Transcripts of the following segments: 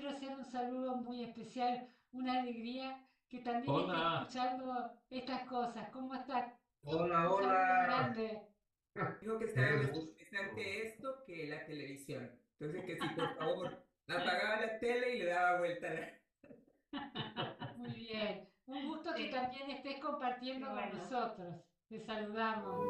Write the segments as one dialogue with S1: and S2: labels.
S1: quiero hacer un saludo muy especial, una alegría que también esté
S2: Hola,
S1: escuchando estas cosas. ¿Cómo estás?
S3: Hola,
S1: Un saludo
S3: hola.
S1: grande.
S3: Dijo que estaba
S2: qué
S3: más
S2: gusto.
S3: interesante esto que la televisión. Entonces, que si por favor apagaba la tele y le daba vuelta a la...
S1: Muy bien. Un gusto que
S4: Sí,
S1: también estés
S4: qué
S1: compartiendo con
S4: bueno.
S1: nosotros. Te saludamos.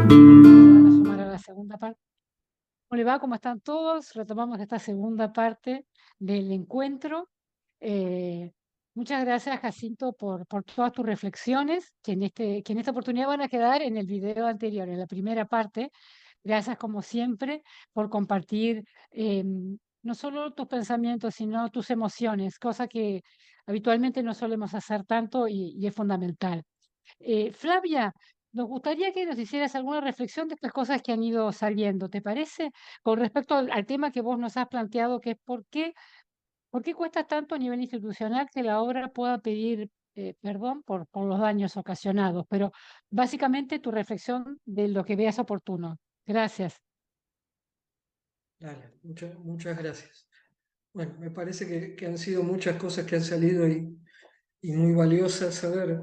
S1: Se van a sumar a la segunda parte. ¿Cómo le va? ¿Cómo están todos? Retomamos esta segunda parte del encuentro. Eh, Muchas gracias, Jacinto, por todas tus reflexiones, que en esta oportunidad van a quedar en el video anterior, en la primera parte. Gracias, como siempre, por compartir no solo tus pensamientos, sino tus emociones, cosa que habitualmente no solemos hacer tanto y es fundamental. Flavia, nos gustaría que nos hicieras alguna reflexión de estas cosas que han ido saliendo, ¿te parece? Con respecto al tema que vos nos has planteado, que es por qué cuesta tanto a nivel institucional que la obra pueda pedir perdón por los daños ocasionados, pero básicamente tu reflexión de lo que veas oportuno. Gracias.
S5: Dale, muchas gracias. Bueno, me parece que han sido muchas cosas que han salido y muy valiosas. A ver,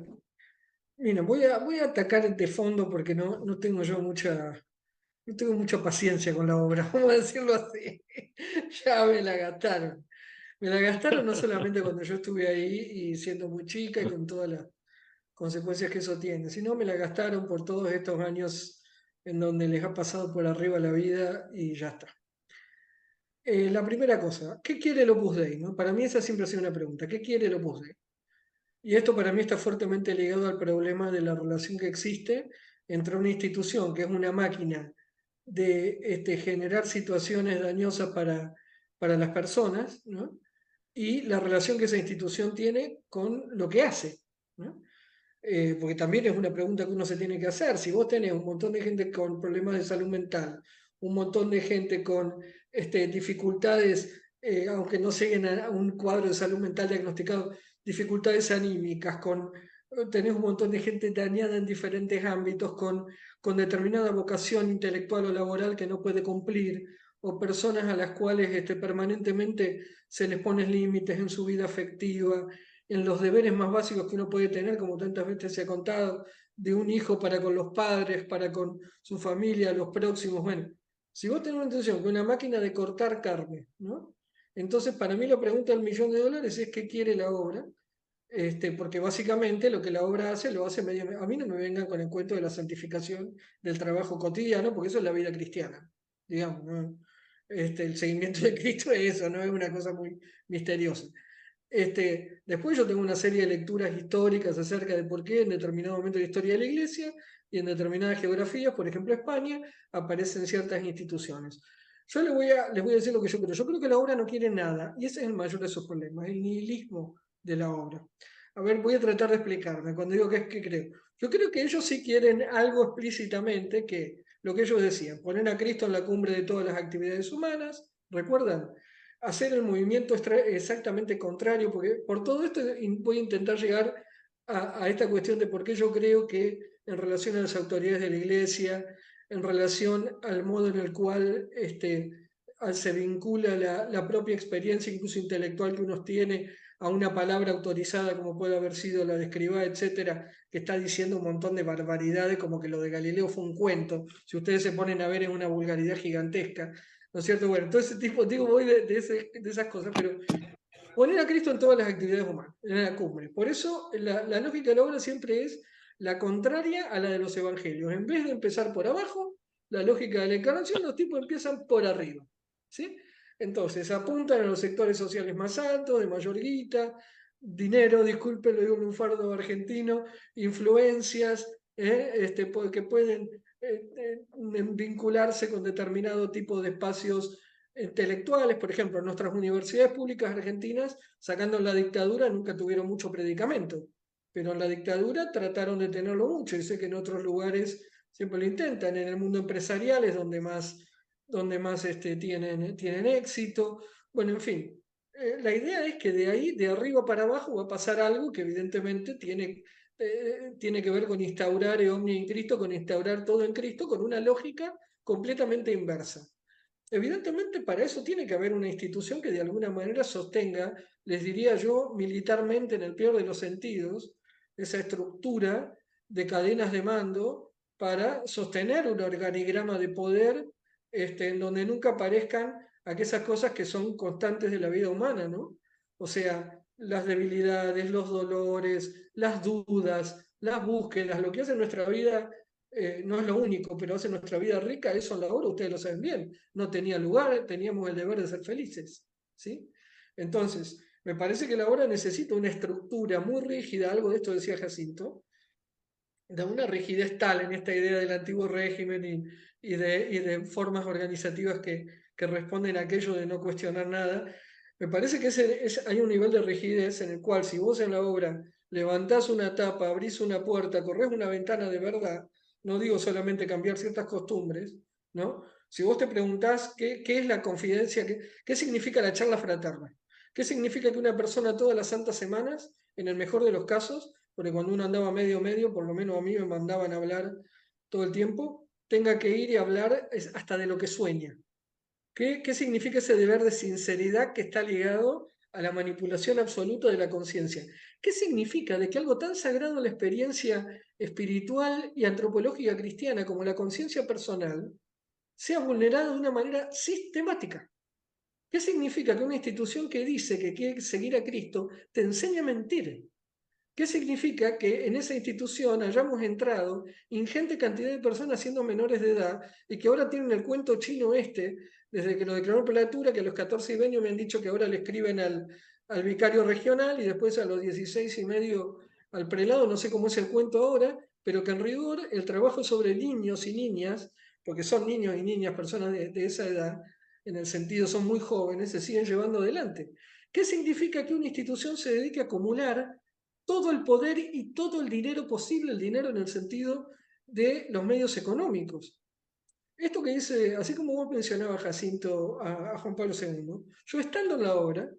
S5: mira, voy a atacar de fondo porque no tengo yo no tengo mucha paciencia con la obra, vamos a decirlo así. Ya me la gastaron. Me la gastaron no solamente cuando yo estuve ahí y siendo muy chica y con todas las consecuencias que eso tiene, sino me la gastaron por todos estos años en donde les ha pasado por arriba la vida y ya está. La primera cosa, ¿qué quiere el Opus Dei? ¿No? Para mí esa siempre ha sido una pregunta. ¿Qué quiere el Opus Dei? Y esto para mí está fuertemente ligado al problema de la relación que existe entre una institución que es una máquina de generar situaciones dañosas para las personas, ¿no? Y la relación que esa institución tiene con lo que hace, ¿no? Porque también es una pregunta que uno se tiene que hacer. Si vos tenés un montón de gente con problemas de salud mental, un montón de gente con dificultades, aunque no lleguen a un cuadro de salud mental diagnosticado, dificultades anímicas, tenés un montón de gente dañada en diferentes ámbitos, con determinada vocación intelectual o laboral que no puede cumplir, o personas a las cuales permanentemente se les pone límites en su vida afectiva, en los deberes más básicos que uno puede tener, como tantas veces se ha contado, de un hijo para con los padres, para con su familia, los próximos. Bueno, si vos tenés una intención que una máquina de cortar carne, ¿no? Entonces, para mí la pregunta del millón de dólares es qué quiere la obra, porque básicamente lo que la obra hace, lo hace medio... A mí no me vengan con el cuento de la santificación del trabajo cotidiano, porque eso es la vida cristiana, digamos, ¿no? El seguimiento de Cristo es eso, no es una cosa muy misteriosa. Después yo tengo una serie de lecturas históricas acerca de por qué en determinado momento de la historia de la Iglesia y en determinadas geografías, por ejemplo España, aparecen ciertas instituciones. Yo les voy a decir lo que yo creo. Yo creo que la obra no quiere nada y ese es el mayor de sus problemas, el nihilismo de la obra. A ver, voy a tratar de explicarme cuando digo que es que creo. Yo creo que ellos sí quieren algo explícitamente que lo que ellos decían, poner a Cristo en la cumbre de todas las actividades humanas, ¿recuerdan? Hacer el movimiento exactamente contrario, porque por todo esto voy a intentar llegar a esta cuestión de por qué yo creo que en relación a las autoridades de la Iglesia, en relación al modo en el cual se vincula la propia experiencia, incluso intelectual que uno tiene, a una palabra autorizada como puede haber sido la de Escribá, etcétera, que está diciendo un montón de barbaridades, como que lo de Galileo fue un cuento. Si ustedes se ponen a ver, es una vulgaridad gigantesca. ¿No es cierto? Bueno, todo ese tipo, digo, voy de esas cosas, pero poner a Cristo en todas las actividades humanas, en la cumbre. Por eso la lógica de la obra siempre es la contraria a la de los evangelios. En vez de empezar por abajo, la lógica de la encarnación, los tipos empiezan por arriba. ¿Sí? Entonces apuntan a los sectores sociales más altos, de mayor guita, dinero, disculpen, lo digo en un fardo argentino, influencias, que pueden vincularse con determinado tipo de espacios intelectuales. Por ejemplo, nuestras universidades públicas argentinas, sacando la dictadura, nunca tuvieron mucho predicamento. pero en la dictadura trataron de tenerlo mucho, y sé que en otros lugares siempre lo intentan, en el mundo empresarial es donde más tienen éxito. Bueno, en fin, la idea es que de ahí, de arriba para abajo, va a pasar algo que evidentemente tiene que ver con instaurar el omnia en Cristo, con instaurar todo en Cristo, con una lógica completamente inversa. Evidentemente, para eso tiene que haber una institución que de alguna manera sostenga, les diría yo, militarmente, en el peor de los sentidos, esa estructura de cadenas de mando para sostener un organigrama de poder en donde nunca aparezcan aquellas cosas que son constantes de la vida humana, ¿no? O sea, las debilidades, los dolores, las dudas, las búsquedas, lo que hace nuestra vida no es lo único, pero hace nuestra vida rica, eso en la obra ustedes lo saben bien. No tenía lugar, teníamos el deber de ser felices, ¿sí? Entonces, me parece que la obra necesita una estructura muy rígida, algo de esto decía Jacinto, de una rigidez tal en esta idea del antiguo régimen y de formas organizativas que responden a aquello de no cuestionar nada. Me parece que hay un nivel de rigidez en el cual si vos en la obra levantás una tapa, abrís una puerta, corres una ventana de verdad, no digo solamente cambiar ciertas costumbres, ¿no? Si vos te preguntás qué es la confidencia, qué significa la charla fraterna, qué significa que una persona todas las santas semanas, en el mejor de los casos, porque cuando uno andaba medio, por lo menos a mí me mandaban a hablar todo el tiempo, tenga que ir y hablar hasta de lo que sueña. ¿Qué significa ese deber de sinceridad que está ligado a la manipulación absoluta de la conciencia? ¿Qué significa de que algo tan sagrado en la experiencia espiritual y antropológica cristiana como la conciencia personal sea vulnerada de una manera sistemática? ¿Qué significa que una institución que dice que quiere seguir a Cristo te enseña a mentir? ¿Qué significa que en esa institución hayamos entrado ingente cantidad de personas siendo menores de edad y que ahora tienen el cuento chino desde que lo declaró Platura, que a los 14 y medio me han dicho que ahora le escriben al vicario regional y después a los 16 y medio al prelado, no sé cómo es el cuento ahora, pero que en rigor el trabajo sobre niños y niñas, porque son niños y niñas, personas de esa edad, en el sentido son muy jóvenes, se siguen llevando adelante. ¿Qué significa que una institución se dedique a acumular todo el poder y todo el dinero posible, el dinero en el sentido de los medios económicos? Esto que dice, así como vos mencionabas, Jacinto, a Juan Pablo II, yo estando en la obra,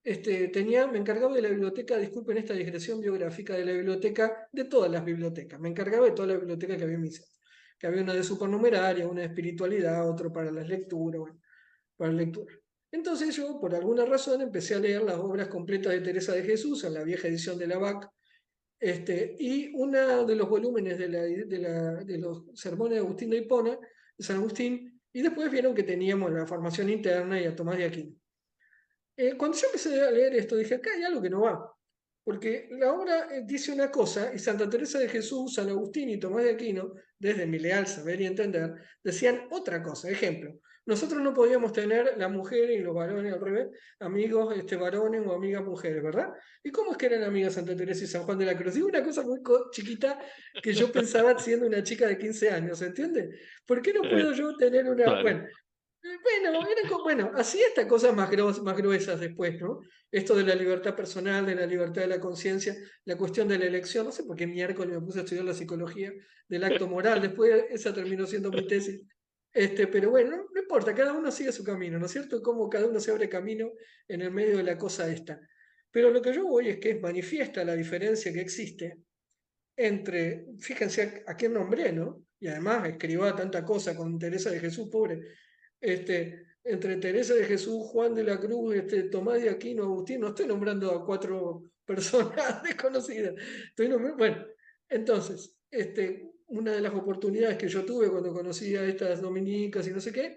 S5: me encargaba de la biblioteca, disculpen esta digresión biográfica, de la biblioteca, de todas las bibliotecas, me encargaba de toda la biblioteca que había en mi centro, que había una de supernumeraria, una de espiritualidad, otro para las lecturas, bueno, para lectura. Entonces yo, por alguna razón, empecé a leer las obras completas de Teresa de Jesús, en la vieja edición de la BAC, y uno de los volúmenes de los sermones de Agustín de Hipona, de San Agustín, y después vieron que teníamos la formación interna y a Tomás de Aquino. Cuando yo empecé a leer esto, dije, acá hay algo que no va, porque la obra dice una cosa, y Santa Teresa de Jesús, San Agustín y Tomás de Aquino, desde mi leal saber y entender, decían otra cosa. Ejemplo, nosotros no podíamos tener las mujeres y los varones al revés, amigos varones o amigas mujeres, ¿verdad? ¿Y cómo es que eran amigas Santa Teresa y San Juan de la Cruz? Digo una cosa muy chiquita que yo pensaba siendo una chica de 15 años, ¿entiende? ¿Por qué no puedo yo tener una...
S2: Claro.
S5: Bueno, bueno, así estas cosas más gruesas después, ¿no? Esto de la libertad personal, de la libertad de la conciencia, la cuestión de la elección, no sé por qué miércoles me puse a estudiar la psicología del acto moral, después esa terminó siendo mi tesis. Pero bueno, no importa, cada uno sigue su camino, ¿no es cierto? Cómo cada uno se abre camino en el medio de la cosa esta. Pero lo que yo voy es que es manifiesta la diferencia que existe entre, fíjense a quién nombré, ¿no? Y además escribá tanta cosa con Teresa de Jesús, pobre, entre Teresa de Jesús, Juan de la Cruz, Tomás de Aquino, Agustín, no estoy nombrando a 4 personas desconocidas, estoy nombrando, bueno, entonces, una de las oportunidades que yo tuve cuando conocí a estas dominicas y no sé qué,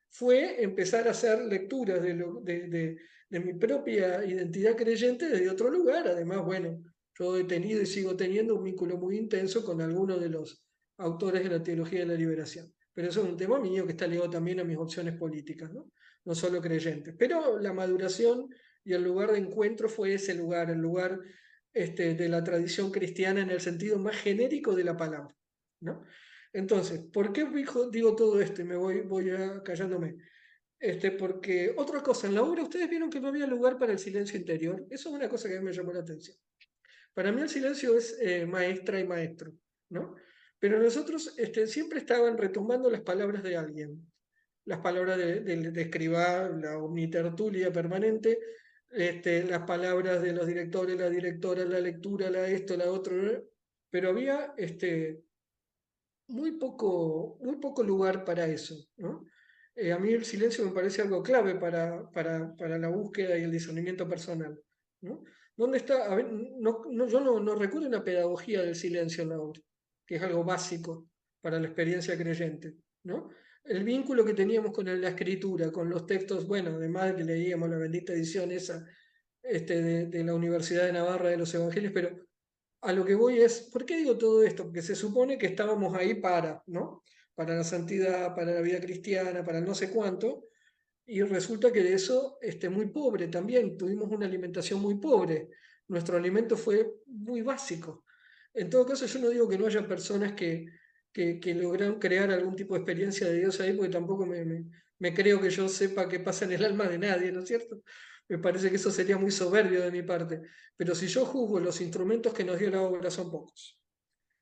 S5: fue empezar a hacer lecturas de mi propia identidad creyente desde otro lugar, además, bueno, yo he tenido y sigo teniendo un vínculo muy intenso con algunos de los autores de la teología de la liberación. Pero eso es un tema mío que está ligado también a mis opciones políticas, ¿no? No solo creyentes. Pero la maduración y el lugar de encuentro fue ese lugar, el lugar de la tradición cristiana en el sentido más genérico de la palabra, ¿no? Entonces, ¿por qué digo todo esto y me voy callándome? Porque otra cosa, en la obra ustedes vieron que no había lugar para el silencio interior. Eso es una cosa que a mí me llamó la atención. Para mí el silencio es maestra y maestro, ¿no? Pero nosotros siempre estaban retumbando las palabras de alguien, las palabras de Escrivá, la omnitertulia permanente, las palabras de los directores, la directora, la lectura, la esto, la otro, ¿no? Pero había muy poco lugar para eso, ¿no? A mí el silencio me parece algo clave para la búsqueda y el discernimiento personal, ¿no? ¿Dónde está? A ver, yo no recuerdo una pedagogía del silencio en la obra, que es algo básico para la experiencia creyente, ¿no? El vínculo que teníamos con la escritura, con los textos, bueno, además de que leíamos la bendita edición esa de la Universidad de Navarra de los Evangelios, pero a lo que voy es, ¿por qué digo todo esto? Porque se supone que estábamos ahí ¿no? Para la santidad, para la vida cristiana, para no sé cuánto, y resulta que de eso muy pobre también, tuvimos una alimentación muy pobre, nuestro alimento fue muy básico. En todo caso, yo no digo que no haya personas que logran crear algún tipo de experiencia de Dios ahí, porque tampoco me creo que yo sepa qué pasa en el alma de nadie, ¿no es cierto? Me parece que eso sería muy soberbio de mi parte. Pero si yo juzgo los instrumentos que nos dio la obra son pocos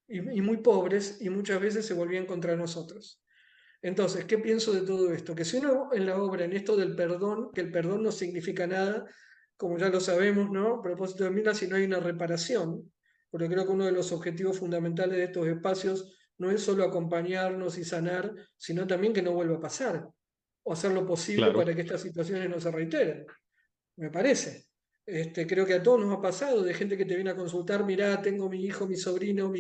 S5: y muy pobres y muchas veces se volvían contra nosotros. Entonces, ¿qué pienso de todo esto? Que si uno en la obra, en esto del perdón, que el perdón no significa nada, como ya lo sabemos, ¿no? A propósito de Mila, si no hay una reparación, porque creo que uno de los objetivos fundamentales de estos espacios no es solo acompañarnos y sanar, sino también que no vuelva a pasar, o hacer lo posible
S2: Claro,
S5: para que estas situaciones no se reiteren, me parece. Creo que a todos nos ha pasado de gente que te viene a consultar, mirá, tengo mi hijo, mi sobrino,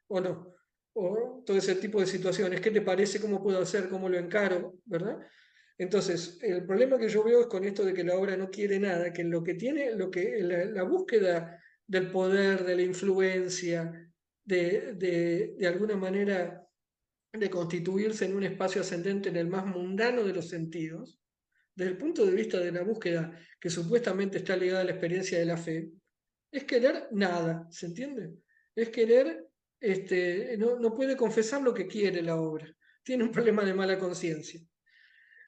S5: o no, o todo ese tipo de situaciones, ¿qué te parece? ¿Cómo puedo hacer? ¿Cómo lo encaro? ¿Verdad? Entonces, el problema que yo veo es con esto de que la obra no quiere nada, que lo que tiene, la búsqueda del poder, de la influencia, de alguna manera de constituirse en un espacio ascendente en el más mundano de los sentidos, desde el punto de vista de la búsqueda que supuestamente está ligada a la experiencia de la fe, es querer nada, ¿se entiende? Es querer, no puede confesar lo que quiere la obra, tiene un problema de mala conciencia.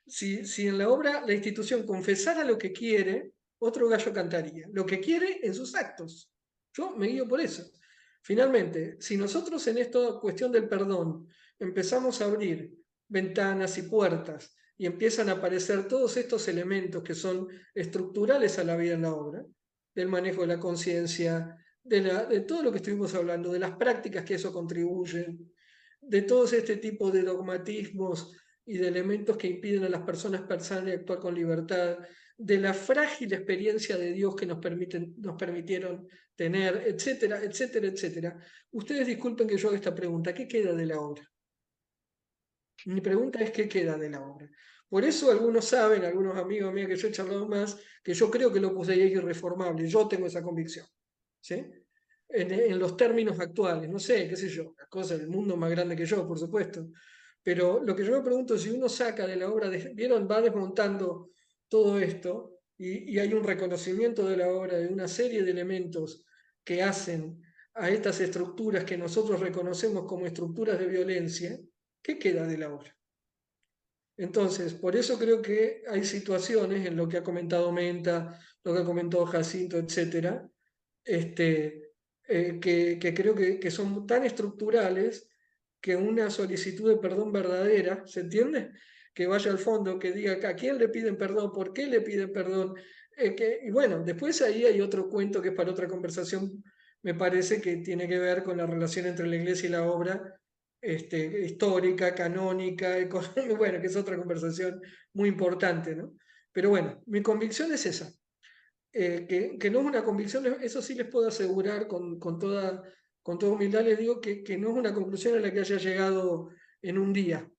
S5: Si en la obra la institución confesara lo que quiere, otro gallo cantaría, lo que quiere en sus actos. Yo me guío por eso. Finalmente, si nosotros en esta cuestión del perdón empezamos a abrir ventanas y puertas y empiezan a aparecer todos estos elementos que son estructurales a la vida en la obra, del manejo de la conciencia, de todo lo que estuvimos hablando, de las prácticas que eso contribuye, de todos este tipo de dogmatismos y de elementos que impiden a las personas pensar y actuar con libertad, de la frágil experiencia de Dios que nos permitieron tener, etcétera, etcétera, etcétera. Ustedes disculpen que yo haga esta pregunta, ¿qué queda de la obra? Mi pregunta es ¿qué queda de la obra? Por eso algunos saben, algunos amigos míos que yo he charlado más, que yo creo que el Opus Dei es irreformable, yo tengo esa convicción, ¿sí? En los términos actuales, no sé, qué sé yo, las cosas del mundo más grande que yo, por supuesto, pero lo que yo me pregunto es si uno saca de la obra, vieron, va desmontando todo esto y hay un reconocimiento de la obra de una serie de elementos que hacen a estas estructuras que nosotros reconocemos como estructuras de violencia, ¿qué queda de la obra? Entonces, por eso creo que hay situaciones en lo que ha comentado Menta, lo que ha comentado Jacinto, etcétera, que creo que son tan estructurales que una solicitud de perdón verdadera, ¿se entiende? Que vaya al fondo, que diga a quién le piden perdón, por qué le piden perdón. Y bueno, después ahí hay otro cuento que es para otra conversación, me parece que tiene que ver con la relación entre la iglesia y la obra, histórica, canónica, bueno, que es otra conversación muy importante, ¿no? Pero bueno, mi convicción es esa, que no es una convicción, eso sí les puedo asegurar con toda humildad, les digo que no es una conclusión a la que haya llegado en un día,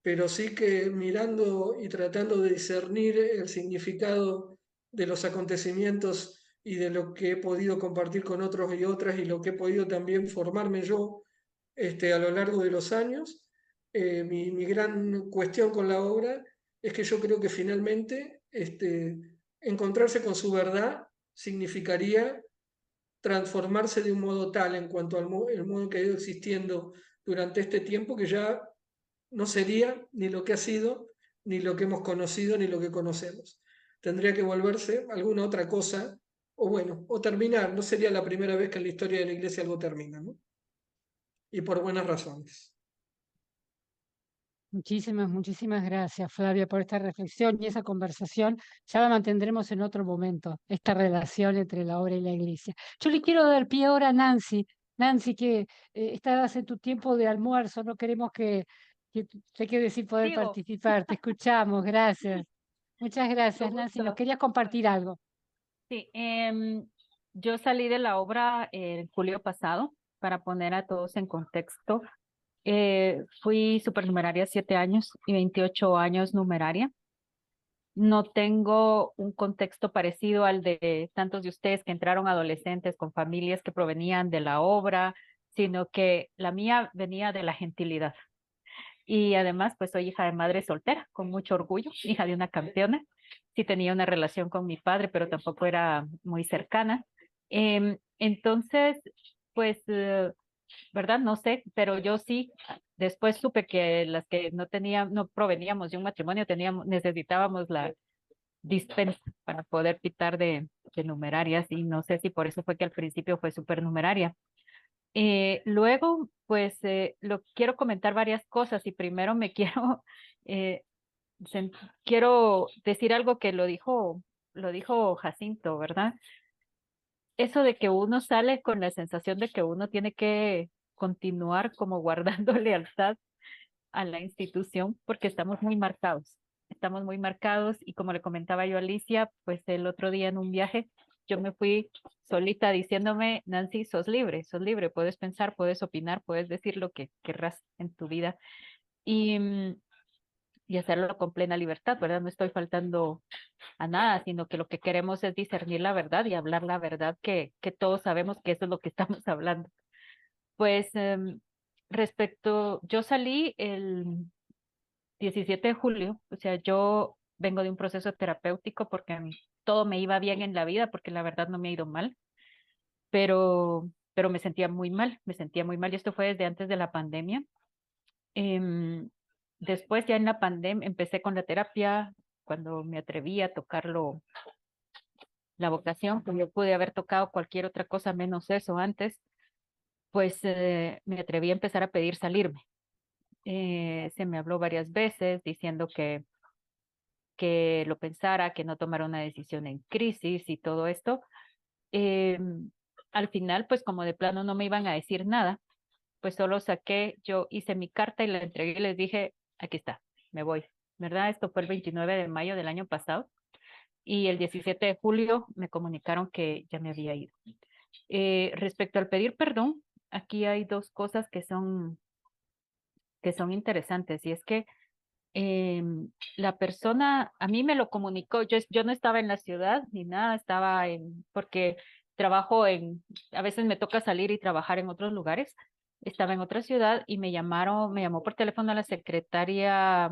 S5: pero sí que mirando y tratando de discernir el significado de los acontecimientos y de lo que he podido compartir con otros y otras y lo que he podido también formarme yo a lo largo de los años, mi gran cuestión con la obra es que yo creo que finalmente encontrarse con su verdad significaría transformarse de un modo tal en cuanto al el modo que ha ido existiendo durante este tiempo que ya no sería ni lo que ha sido, ni lo que hemos conocido, ni lo que conocemos. Tendría que volverse alguna otra cosa o bueno, o terminar. No sería la primera vez que en la historia de la iglesia algo termina, ¿no? Y por buenas razones.
S1: Muchísimas, muchísimas gracias, Flavia, por esta reflexión y esa conversación. Ya la mantendremos en otro momento, esta relación entre la obra y la iglesia. Yo le quiero dar pie ahora a Nancy. Nancy, que estás en tu tiempo de almuerzo, no queremos que te quedes sin poder
S2: Digo,
S1: participar. Te escuchamos, gracias. Muchas
S2: mucho
S1: gracias, Nancy. Nos
S2: gusto.
S1: querías compartir algo.
S2: Sí, yo salí de la obra el julio pasado para poner a todos en contexto. Fui supernumeraria 7 años y 28 años numeraria. No tengo un contexto parecido al de tantos de ustedes que entraron adolescentes con familias que provenían de la obra, sino que la mía venía de la gentilidad. Y además, pues soy hija de madre soltera, con mucho orgullo, hija de una campeona. Sí tenía una relación con mi padre, pero tampoco era muy cercana. Entonces, pues, ¿verdad? No sé, pero yo sí, después supe que las que no tenían, no proveníamos de un matrimonio, necesitábamos la dispensa para poder pitar de numerarias, y no sé si por eso fue que al principio fue supernumeraria. Luego, pues, quiero comentar varias cosas y primero me quiero, eh, quiero decir algo que lo dijo Jacinto, ¿verdad? Eso de que uno sale con la sensación de que uno tiene que continuar como guardando lealtad a la institución porque estamos muy marcados y como le comentaba yo a Alicia, pues el otro día en un viaje yo me fui solita diciéndome, Nancy, sos libre, puedes pensar, puedes opinar, puedes decir lo que querrás en tu vida y, y hacerlo con plena libertad, ¿verdad? No estoy faltando a nada, sino que lo que queremos es discernir la verdad y hablar la verdad que todos sabemos que eso es lo que estamos hablando. Pues yo salí el 17 de julio, o sea, yo vengo de un proceso terapéutico porque todo me iba bien en la vida, porque la verdad no me ha ido mal, pero me sentía muy mal, y esto fue desde antes de la pandemia. Em, Después ya en la pandemia empecé con la terapia, cuando me atreví a tocarlo, la vocación, que yo pude haber tocado cualquier otra cosa menos eso antes, pues me atreví a empezar a pedir salirme. Se me habló varias veces diciendo que lo pensara, que no tomara una decisión en crisis y todo esto. Eh, Al final, pues como de plano no me iban a decir nada, pues solo yo hice mi carta y la entregué y les dije, aquí está, me voy, ¿verdad? Esto fue el 29 de mayo del año pasado y el 17 de julio me comunicaron que ya me había ido. Respecto al pedir perdón, aquí hay dos cosas que son interesantes, y es que la persona, a mí me lo comunicó, yo no estaba en la ciudad ni nada, porque trabajo a veces me toca salir y trabajar en otros lugares, estaba en otra ciudad y me llamó por teléfono la secretaria,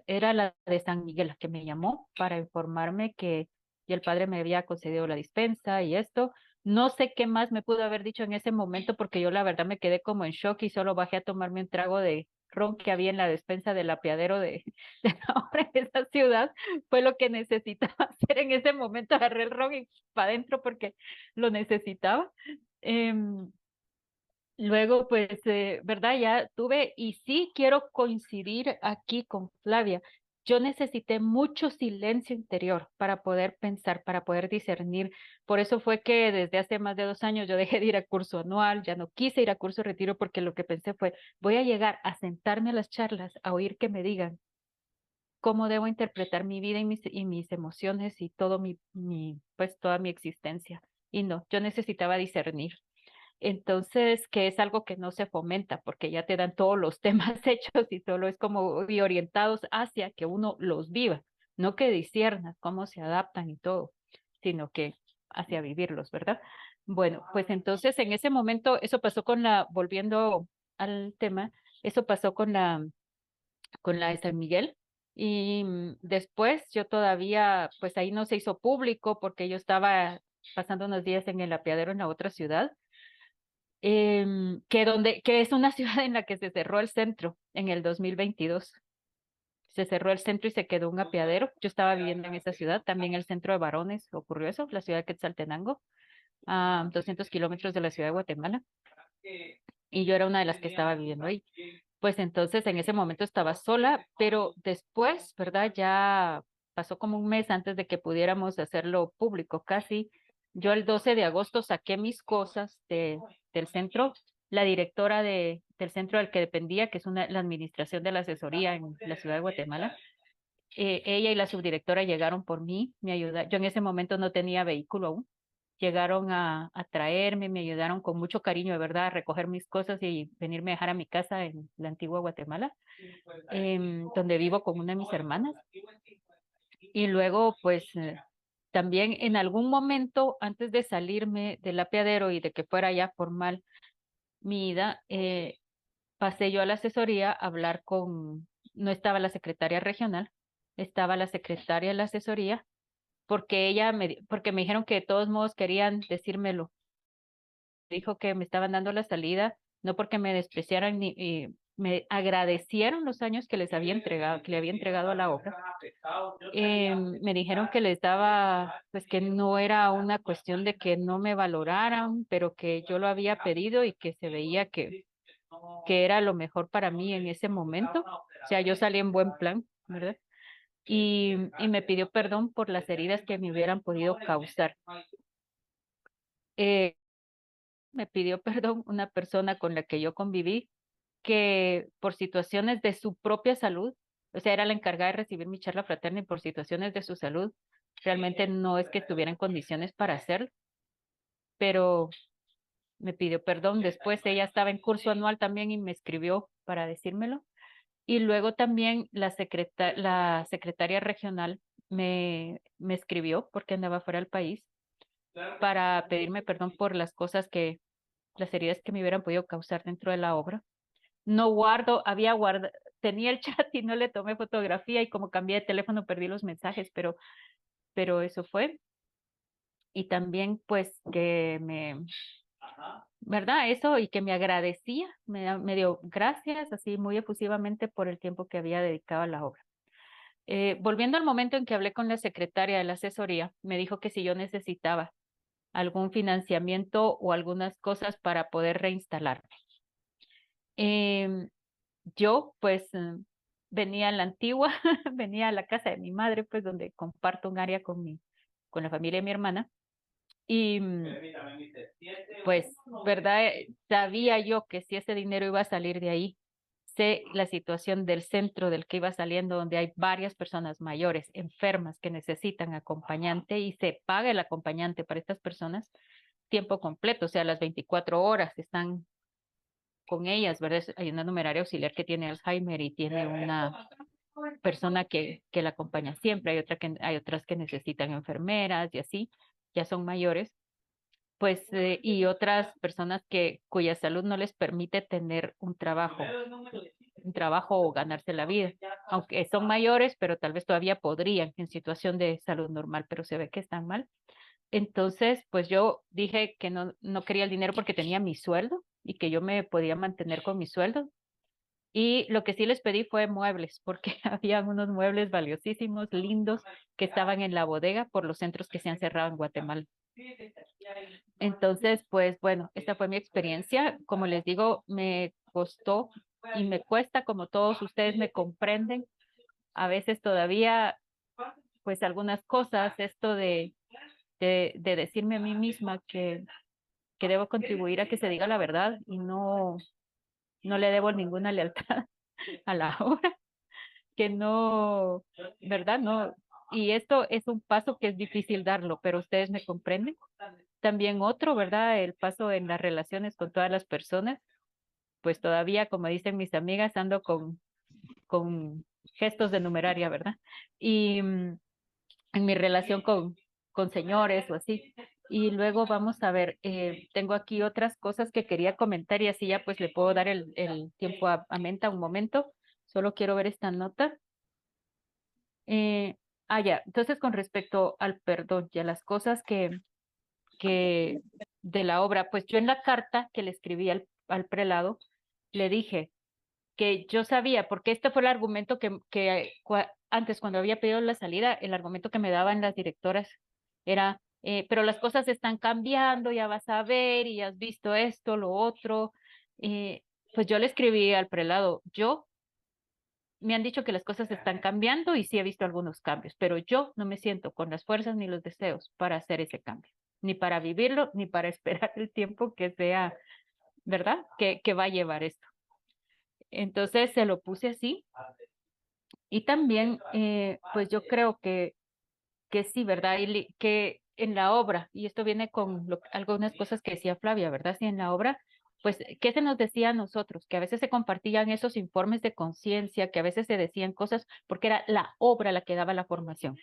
S2: era la de San Miguel la que me llamó para informarme que ya el padre me había concedido la dispensa y esto. No sé qué más me pudo haber dicho en ese momento porque yo la verdad me quedé como en shock y solo bajé a tomarme un trago de ron que había en la despensa del apeadero de ahora en esa ciudad. Fue lo que necesitaba hacer en ese momento, agarré el ron y para adentro porque lo necesitaba. Em, Luego, pues, ¿verdad? Ya tuve, y sí quiero coincidir aquí con Flavia. Yo necesité mucho silencio interior para poder pensar, para poder discernir. Por eso fue que desde hace más de 2 años yo dejé de ir a curso anual, ya no quise ir a curso de retiro porque lo que pensé fue, voy a llegar a sentarme a las charlas, a oír que me digan cómo debo interpretar mi vida y mis emociones y pues toda mi existencia. Y no, yo necesitaba discernir. Entonces, que es algo que no se fomenta porque ya te dan todos los temas hechos y solo es como y orientados hacia que uno los viva, no que discierna cómo se adaptan y todo, sino que hacia vivirlos, ¿verdad? Bueno, pues entonces en ese momento eso pasó volviendo al tema, eso pasó con la de San Miguel. Y después yo todavía, pues ahí no se hizo público porque yo estaba pasando unos días en el apeadero en la otra ciudad, que es una ciudad en la que se cerró el centro en el 2022. se cerró el centro y se quedó un apeadero. Yo estaba viviendo en esa ciudad, también el centro de Varones ocurrió eso, la ciudad de Quetzaltenango, a 200 kilómetros de la ciudad de Guatemala, y yo era una de las que estaba viviendo ahí. Pues entonces en ese momento estaba sola, pero después, ¿verdad? Ya pasó como un mes antes de que pudiéramos hacerlo público, casi. Yo el 12 de agosto saqué mis cosas del centro. La directora del centro del que dependía, que es la administración de la asesoría en la ciudad de Guatemala, ella y la subdirectora llegaron por mí, me ayudaron. Yo en ese momento no tenía vehículo aún. Llegaron a traerme, me ayudaron con mucho cariño, de verdad, a recoger mis cosas y venirme a dejar a mi casa en la antigua Guatemala, donde vivo con una de mis hermanas. Y luego, pues, también en algún momento, antes de salirme del apeadero y de que fuera ya formal mi ida, pasé yo a la asesoría a hablar no estaba la secretaria regional, estaba la secretaria de la asesoría, porque me dijeron que de todos modos querían decírmelo. Dijo que me estaban dando la salida, no porque me despreciaran me agradecieron los años que les había entregado, que le había entregado a la obra. Me dijeron que les daba, pues que no era una cuestión de que no me valoraran, pero que yo lo había pedido y que se veía que era lo mejor para mí en ese momento. O sea, yo salí en buen plan, ¿verdad? Y me pidió perdón por las heridas que me hubieran podido causar. Eh, Me pidió perdón una persona con la que yo conviví, que por situaciones de su propia salud, o sea, era la encargada de recibir mi charla fraterna y por situaciones de su salud, realmente no es que estuviera en condiciones para hacerlo, pero me pidió perdón. Después ella estaba en curso anual también y me escribió para decírmelo. Y luego también la secretaria regional me escribió porque andaba fuera del país para pedirme perdón por las heridas que me hubieran podido causar dentro de la obra. No tenía el chat y no le tomé fotografía y como cambié de teléfono perdí los mensajes, pero eso fue. Y también pues ¿verdad? Eso y que me agradecía, me dio gracias así muy efusivamente por el tiempo que había dedicado a la obra. Volviendo al momento en que hablé con la secretaria de la asesoría, me dijo que si yo necesitaba algún financiamiento o algunas cosas para poder reinstalarme. Yo pues venía a la antigua, venía a la casa de mi madre, pues donde comparto un área con la familia de mi hermana. Y pues, ¿verdad? Sabía yo que si ese dinero iba a salir de ahí, sé la situación del centro del que iba saliendo, donde hay varias personas mayores, enfermas, que necesitan acompañante y se paga el acompañante para estas personas tiempo completo, o sea, las 24 horas están con ellas, ¿verdad? Hay una numeraria auxiliar que tiene Alzheimer y tiene una persona que la acompaña siempre, hay otras que necesitan enfermeras y así, ya son mayores, pues, y otras personas cuya salud no les permite tener un trabajo o ganarse la vida, aunque son mayores, pero tal vez todavía podrían en situación de salud normal, pero se ve que están mal. Entonces, pues yo dije que no quería el dinero porque tenía mi sueldo y que yo me podía mantener con mi sueldo. Y lo que sí les pedí fue muebles, porque había unos muebles valiosísimos, lindos, que estaban en la bodega por los centros que se han cerrado en Guatemala. Entonces, pues bueno, esta fue mi experiencia. Como les digo, me costó y me cuesta, como todos ustedes me comprenden, a veces todavía, pues algunas cosas, esto de decirme a mí misma que debo contribuir a que se diga la verdad y no le debo ninguna lealtad a la obra, que no, ¿verdad? No. Y esto es un paso que es difícil darlo, pero ustedes me comprenden. También otro, ¿verdad? El paso en las relaciones con todas las personas, pues todavía, como dicen mis amigas, ando con gestos de numeraria, ¿verdad? Y en mi relación con señores o así. Y luego vamos a ver, tengo aquí otras cosas que quería comentar y así ya pues le puedo dar el tiempo a Menta un momento. Solo quiero ver esta nota. Ya, entonces con respecto al perdón y a las cosas que de la obra, pues yo en la carta que le escribí al prelado, le dije, que yo sabía, porque este fue el argumento antes, cuando había pedido la salida, el argumento que me daban las directoras era, pero las cosas están cambiando, ya vas a ver, y has visto esto, lo otro. Eh, pues yo le escribí al prelado, me han dicho que las cosas están cambiando y sí he visto algunos cambios, pero yo no me siento con las fuerzas ni los deseos para hacer ese cambio, ni para vivirlo, ni para esperar el tiempo que sea, ¿verdad? Que va a llevar esto. Entonces se lo puse así y también, pues yo creo que sí, ¿verdad? Que en la obra, y esto viene con algunas cosas que decía Flavia, ¿verdad? Sí, en la obra, pues, ¿qué se nos decía a nosotros? Que a veces se compartían esos informes de conciencia, que a veces se decían cosas, porque era la obra la que daba la formación.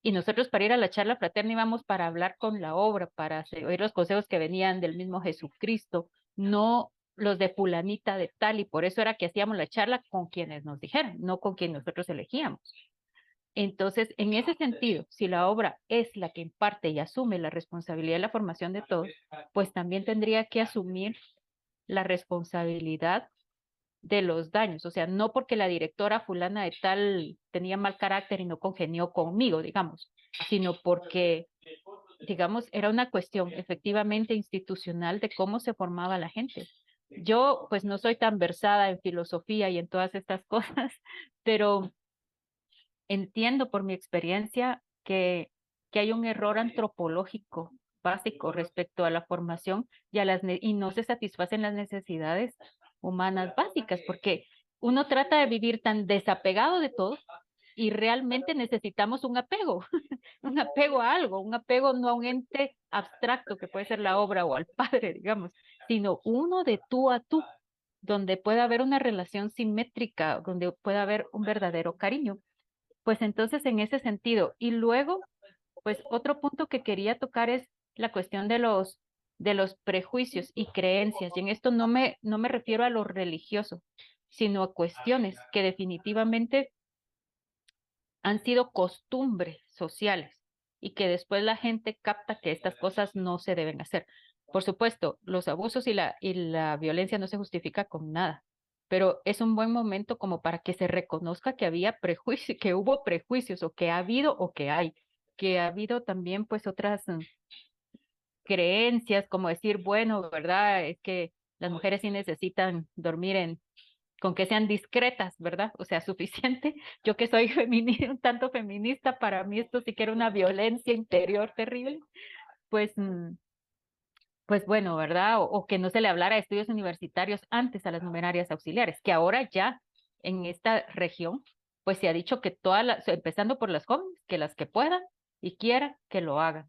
S2: Y nosotros para ir a la charla fraterna íbamos para hablar con la obra, para oír los consejos que venían del mismo Jesucristo, no los de fulanita de tal, y por eso era que hacíamos la charla con quienes nos dijeron, no con quien nosotros elegíamos. Entonces, en ese sentido, si la obra es la que imparte y asume la responsabilidad de la formación de todos, pues también tendría que asumir la responsabilidad de los daños. O sea, no porque la directora fulana de tal tenía mal carácter y no congenió conmigo, digamos, sino porque, digamos, era una cuestión efectivamente institucional de cómo se formaba la gente. Yo, pues, no soy tan versada en filosofía y en todas estas cosas, pero entiendo por mi experiencia que hay un error antropológico básico respecto a la formación y no se satisfacen las necesidades humanas básicas, porque uno trata de vivir tan desapegado de todo y realmente necesitamos un apego, un apego a algo, un apego no a un ente abstracto que puede ser la obra o al padre, digamos, sino uno de tú a tú, donde pueda haber una relación simétrica, donde pueda haber un verdadero cariño. Pues entonces en ese sentido. Y luego, pues otro punto que quería tocar es la cuestión de los prejuicios y creencias. Y en esto no me refiero a lo religioso, sino a cuestiones que definitivamente han sido costumbres sociales y que después la gente capta que estas cosas no se deben hacer. Por supuesto, los abusos y la violencia no se justifica con nada, pero es un buen momento como para que se reconozca que había prejuicios, que hubo prejuicios o que ha habido o que ha habido también pues otras creencias, como decir, bueno, ¿verdad? Es que las mujeres sí necesitan dormir con que sean discretas, ¿verdad? O sea, suficiente. Yo que soy feminista, un tanto feminista, para mí esto sí que era una violencia interior terrible, pues, pues bueno, ¿verdad? O que no se le hablara de estudios universitarios antes a las numerarias auxiliares, que ahora ya en esta región, pues se ha dicho que empezando por las jóvenes, que las que puedan y quieran, que lo hagan.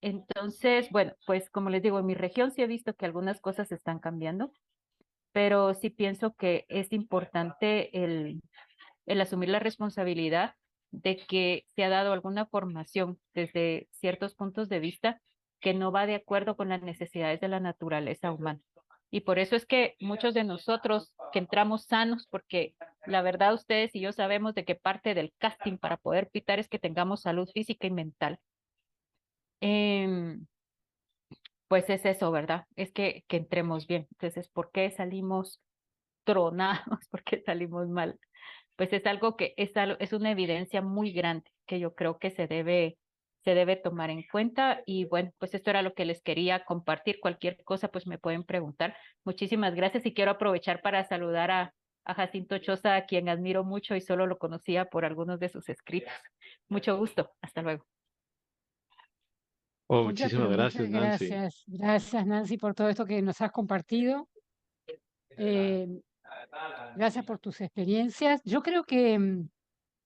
S2: Entonces, bueno, pues como les digo, en mi región sí he visto que algunas cosas están cambiando, pero sí pienso que es importante el asumir la responsabilidad de que se ha dado alguna formación desde ciertos puntos de vista que no va de acuerdo con las necesidades de la naturaleza humana. Y por eso es que muchos de nosotros que entramos sanos, porque la verdad ustedes y yo sabemos de que parte del casting para poder pitar es que tengamos salud física y mental. Em, pues es eso, ¿verdad? Es que entremos bien. Entonces, ¿por qué salimos tronados? ¿Por qué salimos mal? Pues es algo es una evidencia muy grande que yo creo que se debe tomar en cuenta. Y bueno, pues esto era lo que les quería compartir. Cualquier cosa, pues me pueden preguntar. Muchísimas gracias y quiero aprovechar para saludar a Jacinto Choza, a quien admiro mucho y solo lo conocía por algunos de sus escritos. Mucho gusto. Hasta luego.
S4: Oh,
S1: Muchas,
S4: muchísimas
S1: pero muchas
S4: gracias, Nancy.
S1: gracias. Gracias, Nancy, por todo esto que nos has compartido. Eh, Gracias por tus experiencias. Yo creo que,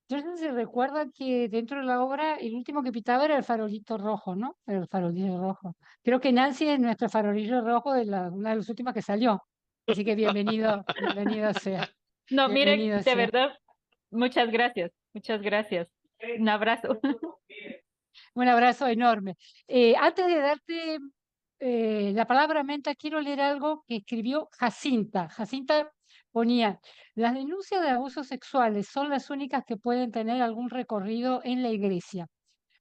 S1: yo no sé si recuerdan que dentro de la obra el último que pitaba era el farolito rojo, ¿no? El farolillo rojo. Creo que Nancy es nuestro farolillo rojo de una de las últimas que salió. Así que bienvenido, bienvenido sea,
S2: No, miren,
S1: bienvenido
S2: de
S1: sea.
S2: verdad, muchas gracias. Muchas gracias. Un abrazo.
S1: Un abrazo enorme. Antes de darte la palabra, Menta, quiero leer algo que escribió Jacinta. Jacinta ponía, las denuncias de abusos sexuales son las únicas que pueden tener algún recorrido en la iglesia.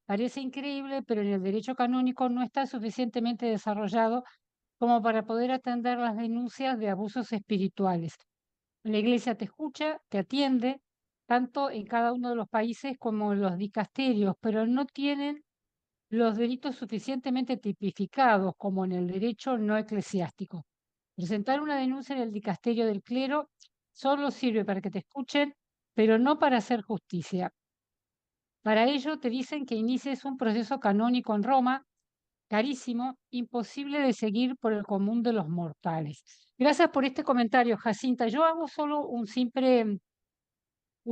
S1: Parece increíble, pero en el derecho canónico no está suficientemente desarrollado como para poder atender las denuncias de abusos espirituales. La iglesia te escucha, te atiende, tanto en cada uno de los países como en los dicasterios, pero no tienen los delitos suficientemente tipificados como en el derecho no eclesiástico. Presentar una denuncia en el dicasterio del clero solo sirve para que te escuchen, pero no para hacer justicia. Para ello te dicen que inicies un proceso canónico en Roma, carísimo, imposible de seguir por el común de los mortales. Gracias por este comentario, Jacinta. Yo hago solo un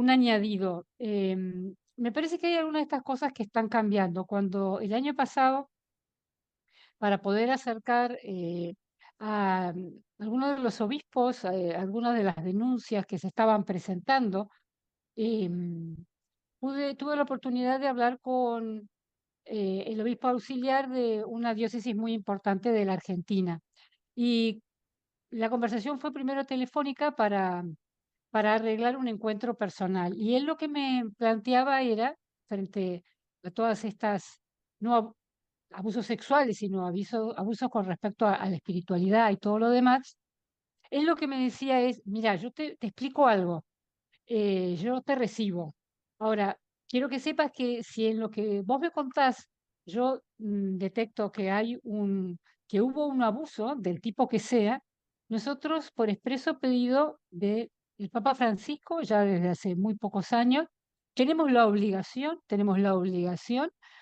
S1: añadido. Me parece que hay algunas de estas cosas que están cambiando. Cuando el año pasado, para poder acercar a algunos de los obispos, algunas de las denuncias que se estaban presentando, em, tuve la oportunidad de hablar con el obispo auxiliar de una diócesis muy importante de la Argentina. Y la conversación fue primero telefónica para arreglar un encuentro personal. Y él lo que me planteaba era, frente a todas estas, no abusos sexuales, sino abusos con respecto a la espiritualidad y todo lo demás, él lo que me decía es, mira, yo te explico algo, yo te recibo. Ahora, quiero que sepas que si en lo que vos me contás yo detecto que hubo un abuso del tipo que sea, nosotros por expreso pedido del Papa Francisco, ya desde hace muy pocos años, tenemos la obligación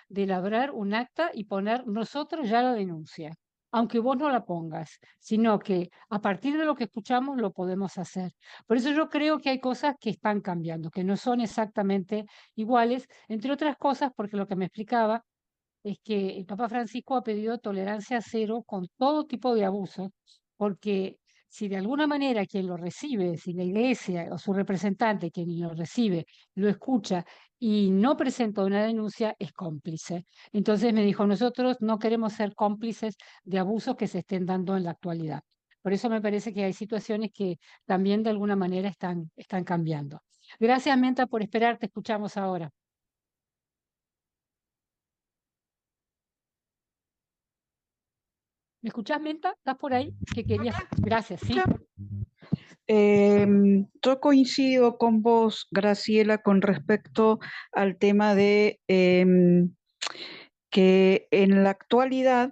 S1: de elaborar un acta y poner nosotros ya la denuncia, aunque vos no la pongas, sino que a partir de lo que escuchamos lo podemos hacer. Por eso yo creo que hay cosas que están cambiando, que no son exactamente iguales, entre otras cosas porque lo que me explicaba es que el Papa Francisco ha pedido tolerancia cero con todo tipo de abusos, porque si de alguna manera quien lo recibe, si la iglesia o su representante, quien lo recibe, lo escucha y no presenta una denuncia, es cómplice. Entonces me dijo, nosotros no queremos ser cómplices de abusos que se estén dando en la actualidad. Por eso me parece que hay situaciones que también de alguna manera están cambiando. Gracias, Menta, por esperar. Te escuchamos ahora. ¿Me escuchás, Menta? ¿Estás por ahí? ¿Qué querías? Gracias, sí.
S4: Yo coincido con vos, Graciela, con respecto al tema de que en la actualidad,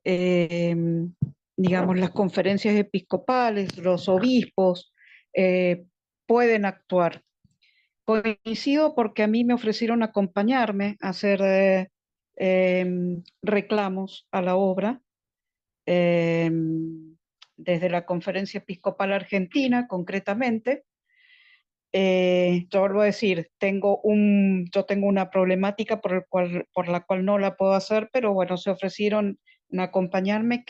S4: digamos, las conferencias episcopales, los obispos, pueden actuar. Coincido porque a mí me ofrecieron acompañarme a hacer reclamos a la obra desde la Conferencia Episcopal Argentina, concretamente. Yo vuelvo a decir, yo tengo una problemática por la cual no la puedo hacer, pero bueno, se ofrecieron en acompañarme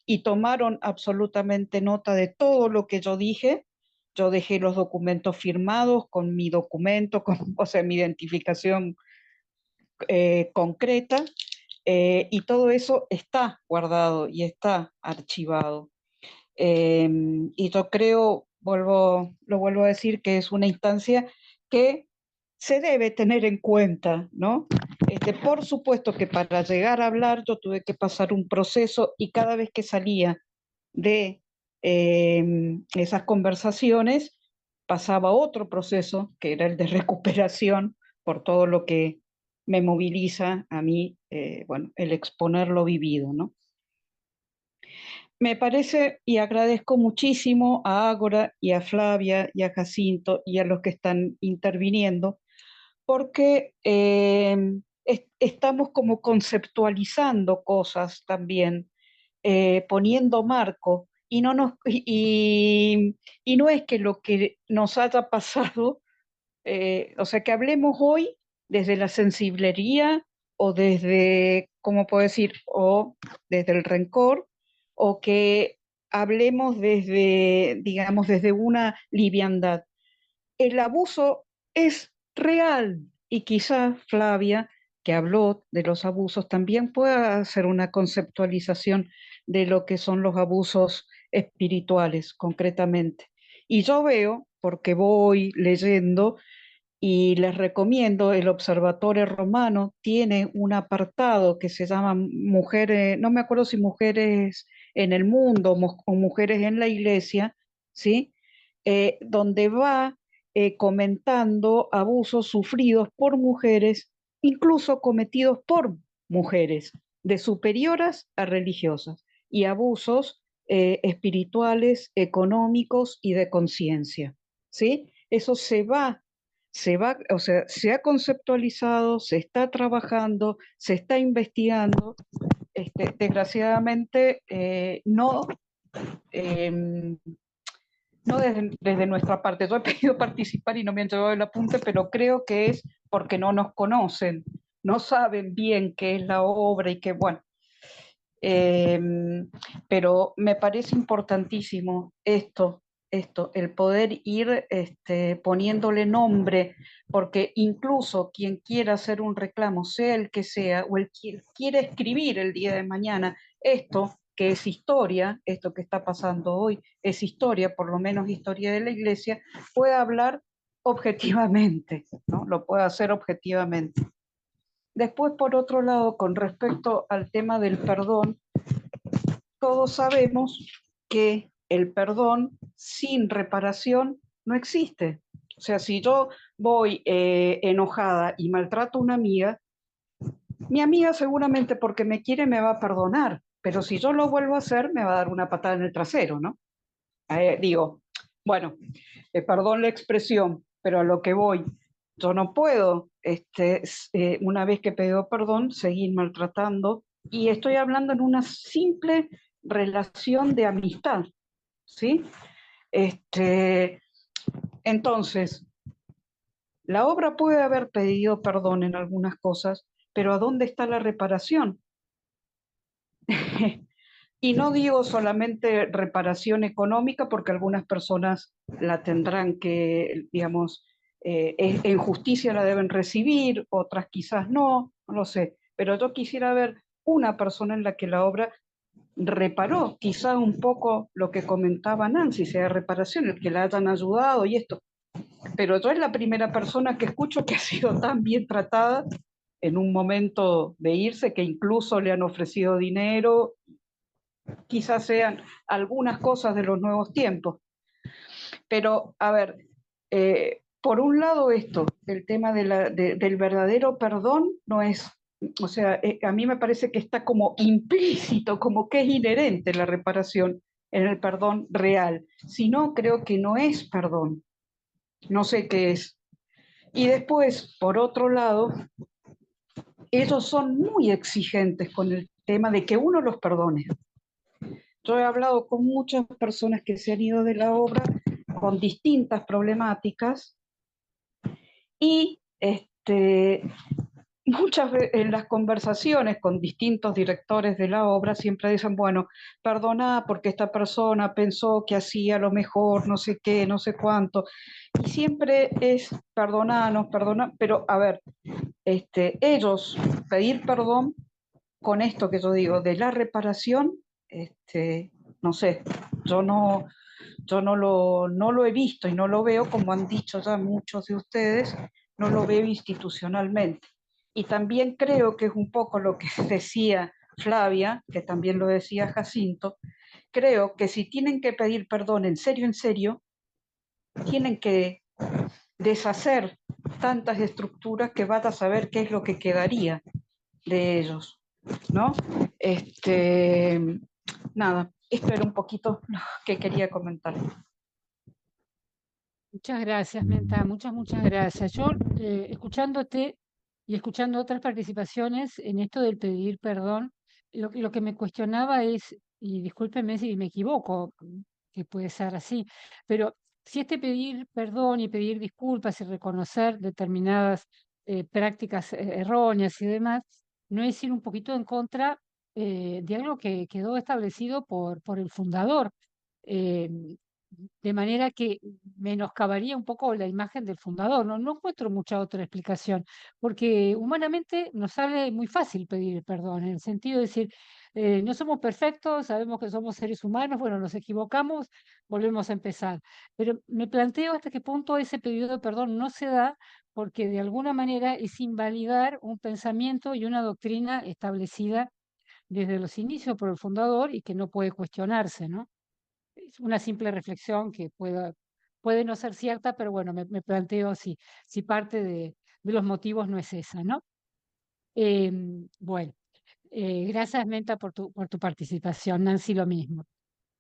S4: y tomaron absolutamente nota de todo lo que yo dije. Yo dejé los documentos firmados con mi documento, o sea, mi identificación concreta, y todo eso está guardado y está archivado. Y yo creo, lo vuelvo a decir, que es una instancia que se debe tener en cuenta, ¿no? Por supuesto que para llegar a hablar yo tuve que pasar un proceso y cada vez que salía de esas conversaciones pasaba otro proceso, que era el de recuperación por todo lo que me moviliza a mí, bueno, el exponer lo vivido, ¿no? Me parece y agradezco muchísimo a Ágora y a Flavia y a Jacinto y a los que están interviniendo, porque estamos como conceptualizando cosas también, poniendo marco, y no es que lo que nos haya pasado, o sea, que hablemos hoy desde la sensiblería o desde, ¿cómo puedo decir? O desde el rencor, o que hablemos desde, digamos, desde una liviandad. El abuso es real y quizá Flavia, que habló de los abusos, también pueda hacer una conceptualización de lo que son los abusos espirituales concretamente. Y yo veo, porque voy leyendo, y les recomiendo, el Observatorio Romano tiene un apartado que se llama Mujeres, no me acuerdo si Mujeres en el Mundo o Mujeres en la Iglesia, ¿sí? donde va comentando abusos sufridos por mujeres, incluso cometidos por mujeres, de superioras a religiosas, y abusos espirituales, económicos y de conciencia. ¿Sí? Eso o sea, se ha conceptualizado, se está trabajando, se está investigando. Desgraciadamente, eh, no desde nuestra parte. Yo he pedido participar y no me han llevado el apunte, pero creo que es porque no nos conocen, no saben bien qué es la obra y qué, bueno. Eh, pero me parece importantísimo el poder ir poniéndole nombre, porque incluso quien quiera hacer un reclamo, sea el que sea, o el que quiera escribir el día de mañana, esto que es historia, esto que está pasando hoy es historia, por lo menos historia de la Iglesia, puede hablar objetivamente, ¿no? Lo puede hacer objetivamente. Después, por otro lado, con respecto al tema del perdón, todos sabemos que el perdón sin reparación no existe. O sea, si yo voy enojada y maltrato a una amiga, mi amiga seguramente porque me quiere me va a perdonar, pero si yo lo vuelvo a hacer me va a dar una patada en el trasero, ¿no? Digo, bueno, perdón la expresión, pero a lo que voy, yo no puedo, una vez que pido perdón, seguir maltratando, y estoy hablando en una simple relación de amistad, ¿sí? Entonces, la obra puede haber pedido perdón en algunas cosas, pero ¿a dónde está la reparación? Y no digo solamente reparación económica, porque algunas personas la tendrán que, digamos, en justicia la deben recibir, otras quizás no lo sé. Pero yo quisiera ver una persona en la que la obra reparó, quizá un poco lo que comentaba Nancy, sea reparación, el que la hayan ayudado y esto. Pero yo es la primera persona que escucho que ha sido tan bien tratada en un momento de irse, que incluso le han ofrecido dinero, quizás sean algunas cosas de los nuevos tiempos. Pero, a ver, por un lado esto, el tema del verdadero perdón no es, o sea, a mí me parece que está como implícito, como que es inherente la reparación en el perdón real. Si no, creo que no es perdón. No sé qué es. Y después, por otro lado, ellos son muy exigentes con el tema de que uno los perdone. Yo he hablado con muchas personas que se han ido de la obra con distintas problemáticas y muchas veces en las conversaciones con distintos directores de la obra siempre dicen, bueno, perdona porque esta persona pensó que hacía lo mejor, no sé qué, no sé cuánto, y siempre es perdonanos, pero a ver, ellos pedir perdón con esto que yo digo de la reparación, no sé, yo no, no lo he visto y no lo veo, como han dicho ya muchos de ustedes, no lo veo institucionalmente. Y también creo que es un poco lo que decía Flavia, que también lo decía Jacinto, creo que si tienen que pedir perdón en serio, tienen que deshacer tantas estructuras que van a saber qué es lo que quedaría de ellos, ¿no? Nada, esto era un poquito lo que quería comentar.
S1: Muchas gracias, Menta, muchas gracias. Yo, escuchándote y escuchando otras participaciones en esto del pedir perdón, lo que me cuestionaba es, y discúlpeme si me equivoco, que puede ser así, pero si este pedir perdón y pedir disculpas y reconocer determinadas prácticas erróneas y demás, no es ir un poquito en contra de algo que quedó establecido por el fundador. eh, de manera que menoscabaría un poco la imagen del fundador. No encuentro mucha otra explicación, porque humanamente nos sale muy fácil pedir perdón, en el sentido de decir, no somos perfectos, sabemos que somos seres humanos, bueno, nos equivocamos, volvemos a empezar. Pero me planteo hasta qué punto ese pedido de perdón no se da, porque de alguna manera es invalidar un pensamiento y una doctrina establecida desde los inicios por el fundador y que no puede cuestionarse, ¿no? Es una simple reflexión que pueda puede no ser cierta, pero bueno, me planteo si parte de los motivos no es esa, ¿no? Bueno, gracias, Menta, por tu participación. Nancy, lo mismo.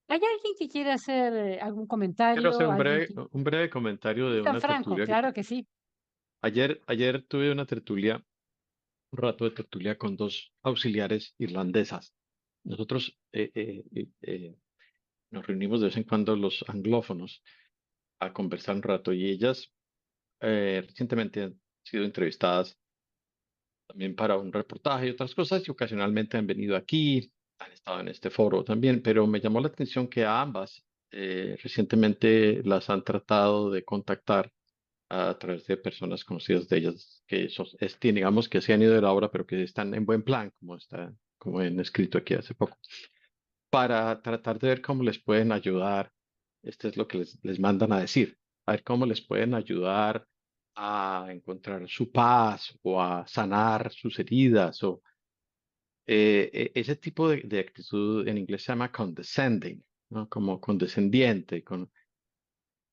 S1: ¿Hay alguien que quiera hacer algún
S6: Quiero hacer
S1: comentario? ¿Alguien que...
S6: un breve comentario de
S1: San
S6: una
S1: Franco,
S6: tertulia que
S1: claro que sí.
S6: ayer tuve una tertulia, un rato de tertulia con dos auxiliares irlandesas. Nosotros nos reunimos de vez en cuando los anglófonos a conversar un rato y ellas recientemente han sido entrevistadas también para un reportaje y otras cosas y ocasionalmente han venido aquí, han estado en este foro también, pero me llamó la atención que a ambas recientemente las han tratado de contactar a través de personas conocidas de ellas que digamos que se han ido de la obra, pero que están en buen plan, como han escrito aquí hace poco, para tratar de ver cómo les pueden ayudar. Este es lo que les mandan a decir, a ver cómo les pueden ayudar a encontrar su paz o a sanar sus heridas o ese tipo de actitud en inglés se llama condescending, ¿no? Como condescendiente,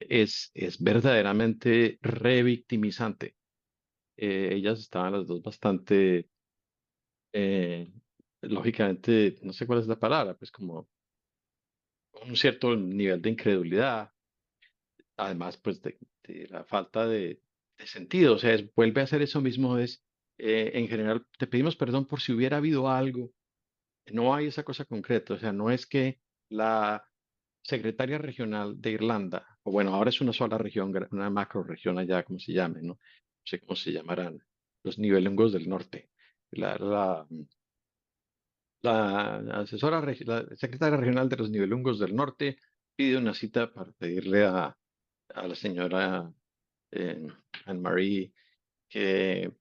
S6: es verdaderamente revictimizante. Ellas estaban las dos bastante, eh, lógicamente, no sé cuál es la palabra, pues como con un cierto nivel de incredulidad, además pues de la falta de sentido, o sea, vuelve a hacer eso mismo, en general, te pedimos perdón por si hubiera habido algo, no hay esa cosa concreta, o sea, no es que la secretaria regional de Irlanda, o bueno, ahora es una sola región, una macro región allá, como se llame, ¿no? No sé cómo se llamarán, los nivelungos del norte. La asesora, la secretaria regional de los nivelungos del norte pide una cita para pedirle a la señora Anne-Marie que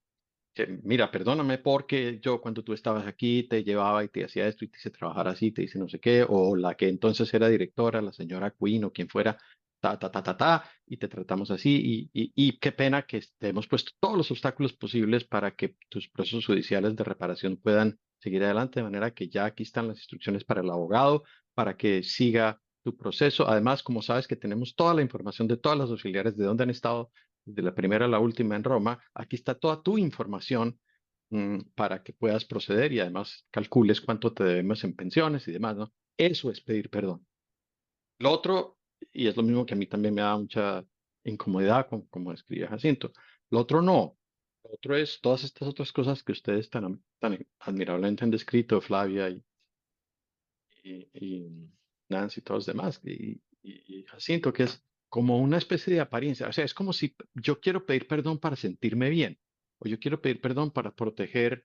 S6: mira, perdóname porque yo cuando tú estabas aquí te llevaba y te hacía esto y te hice trabajar así, te hice no sé qué, o la que entonces era directora, la señora Queen o quien fuera, y te tratamos así y qué pena que te hemos puesto todos los obstáculos posibles para que tus procesos judiciales de reparación puedan seguir adelante, de manera que ya aquí están las instrucciones para el abogado, para que siga tu proceso. Además, como sabes que tenemos toda la información de todas las auxiliares, de dónde han estado de la primera a la última en Roma, aquí está toda tu información para que puedas proceder y además calcules cuánto te debemos en pensiones y demás, ¿no? Eso es pedir perdón. Lo otro, y es lo mismo que a mí también me da mucha incomodidad, como escribía Jacinto, lo otro no. Lo otro es todas estas otras cosas que ustedes tan admirablemente han descrito, Flavia y Nancy y todos los demás, y Jacinto, que es como una especie de apariencia. O sea, es como si yo quiero pedir perdón para sentirme bien, o yo quiero pedir perdón para proteger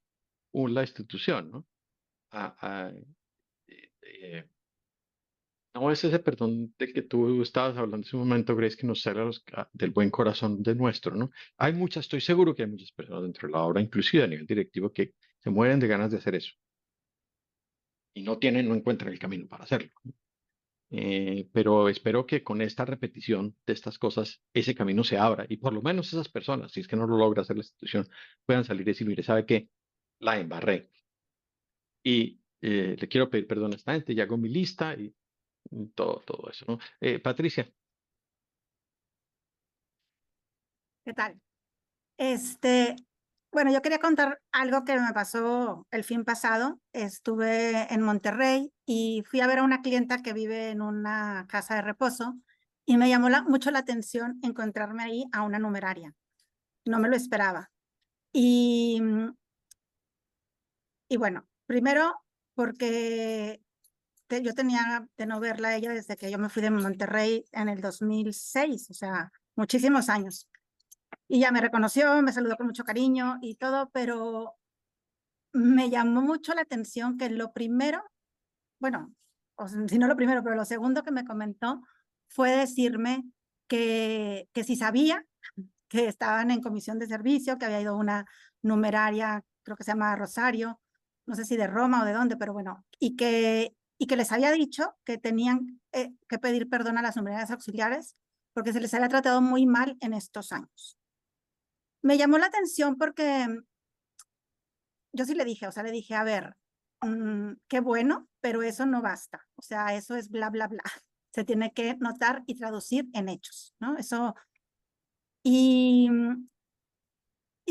S6: la institución, ¿no? Ah, ah, eh, no es ese perdón de que tú estabas hablando en un momento, Grace, que nos sale del buen corazón de nuestro, ¿no? Hay muchas, estoy seguro que hay muchas personas dentro de la obra, inclusive a nivel directivo, que se mueren de ganas de hacer eso y no encuentran el camino para hacerlo. Pero espero que con esta repetición de estas cosas ese camino se abra y por lo menos esas personas, si es que no lo logra hacer la institución, puedan salir y decir, mire, ¿sabe qué? La embarré. Y le quiero pedir perdón a esta gente, ya hago mi lista y todo eso, ¿no? Patricia.
S7: ¿Qué tal? Bueno, yo quería contar algo que me pasó el fin pasado. Estuve en Monterrey y fui a ver a una clienta que vive en una casa de reposo y me llamó mucho la atención encontrarme ahí a una numeraria. No me lo esperaba. Y bueno, primero porque yo tenía de no verla a ella desde que yo me fui de Monterrey en el 2006, o sea, muchísimos años. Y ya me reconoció, me saludó con mucho cariño y todo, pero me llamó mucho la atención que lo primero, bueno, o si no lo primero, pero lo segundo que me comentó fue decirme que si sabía que estaban en comisión de servicio, que había ido una numeraria, creo que se llama Rosario, no sé si de Roma o de dónde, pero bueno, y que les había dicho que tenían que pedir perdón a las numerarias auxiliares porque se les había tratado muy mal en estos años. Me llamó la atención porque yo sí le dije, o sea, le dije, a ver, qué bueno, pero eso no basta. O sea, eso es bla, bla, bla. se tiene que notar y traducir en hechos, ¿no? Eso, y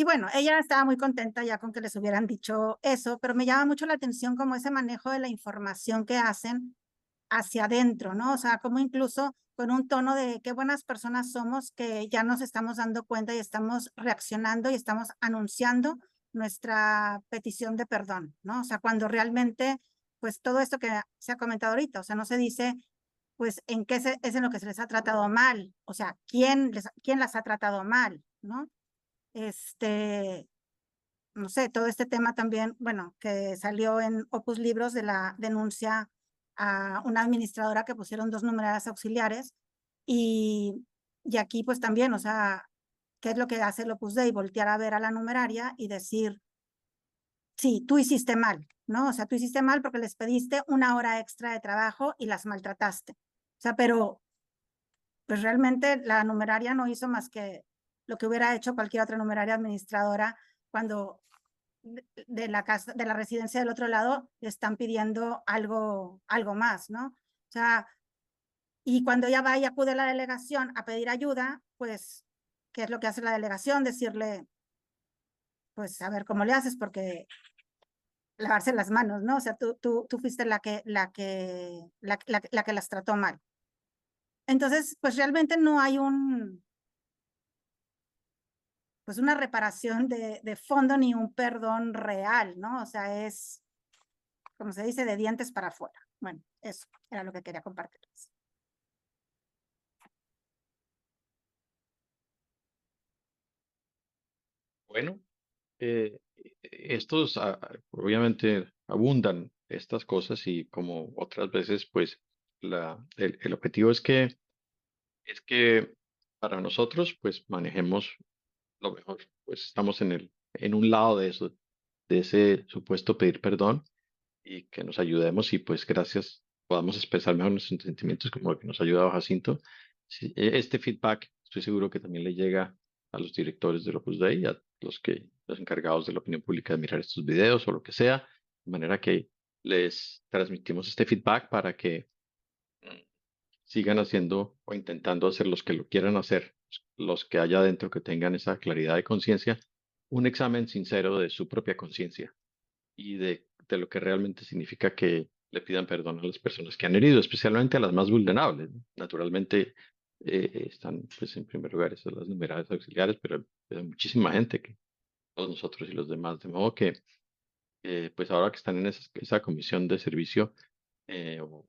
S7: bueno, ella estaba muy contenta ya con que les hubieran dicho eso, pero me llama mucho la atención como ese manejo de la información que hacen hacia adentro, ¿no? O sea, como incluso con un tono de qué buenas personas somos, que ya nos estamos dando cuenta y estamos reaccionando y estamos anunciando nuestra petición de perdón, ¿no? O sea, cuando realmente, pues todo esto que se ha comentado ahorita, o sea, no se dice, pues, en qué es en lo que se les ha tratado mal, o sea, quién las ha tratado mal, ¿no? No sé, todo este tema también, bueno, que salió en Opus Libros de la denuncia a una administradora que pusieron 2 numerarias auxiliares y aquí pues también, o sea, ¿qué es lo que hace el Opus Dei? Voltear a ver a la numeraria y decir, sí, tú hiciste mal, ¿no? O sea, tú hiciste mal porque les pediste 1 hora extra de trabajo y las maltrataste. O sea, pero pues realmente la numeraria no hizo más que lo que hubiera hecho cualquier otra numeraria administradora cuando de la casa, de la residencia del otro lado, están pidiendo algo más, ¿no? O sea, y cuando ella va y acude a la delegación a pedir ayuda, pues, ¿qué es lo que hace la delegación? Decirle, pues, a ver cómo le haces, porque lavarse las manos, ¿no? O sea, tú fuiste la que las trató mal. Entonces, pues realmente no hay pues una reparación de fondo ni un perdón real, ¿no? O sea, es, como se dice, de dientes para afuera. Bueno, eso era lo que quería compartirles.
S6: Bueno, estos obviamente abundan estas cosas y como otras veces, pues el objetivo es que para nosotros, pues manejemos lo mejor. Pues estamos en un lado de eso, de ese supuesto pedir perdón y que nos ayudemos y pues gracias podamos expresar mejor nuestros sentimientos como el que nos ha ayudado Jacinto. Sí, este feedback estoy seguro que también le llega a los directores del Opus Dei, a los encargados de la opinión pública de mirar estos videos o lo que sea, de manera que les transmitimos este feedback para que sigan haciendo o intentando hacer los que lo quieran hacer, los que haya adentro que tengan esa claridad de conciencia, un examen sincero de su propia conciencia y de lo que realmente significa que le pidan perdón a las personas que han herido, especialmente a las más vulnerables, ¿no? Naturalmente están, pues, en primer lugar, esas las numeradas auxiliares, pero hay muchísima gente que todos nosotros y los demás, de modo que, pues ahora que están en esa comisión de servicio o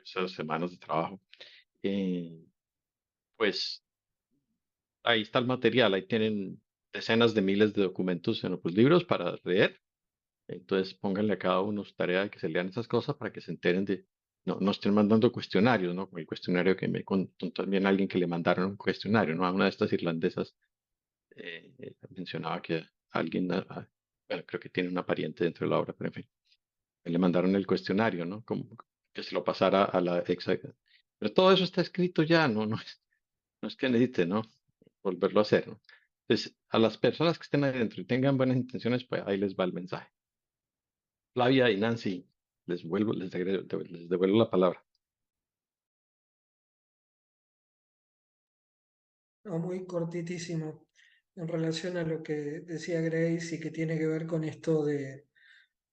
S6: esas semanas de trabajo, eh, pues ahí está el material, ahí tienen decenas de miles de documentos en los libros para leer. Entonces pónganle a cada uno su tarea de que se lean esas cosas para que se enteren no estén mandando cuestionarios, ¿no? Como el cuestionario que me contó también alguien que le mandaron un cuestionario, ¿no? A una de estas irlandesas mencionaba que alguien, bueno, creo que tiene una pariente dentro de la obra, pero en fin, le mandaron el cuestionario, ¿no? Como que se lo pasara a la ex. Pero todo eso está escrito ya, no es que necesite, ¿no? Volverlo a hacer, ¿no? Entonces, a las personas que estén adentro y tengan buenas intenciones, pues ahí les va el mensaje. Flavia y Nancy, les devuelvo la palabra.
S5: No, muy cortitísimo en relación a lo que decía Grace y que tiene que ver con esto de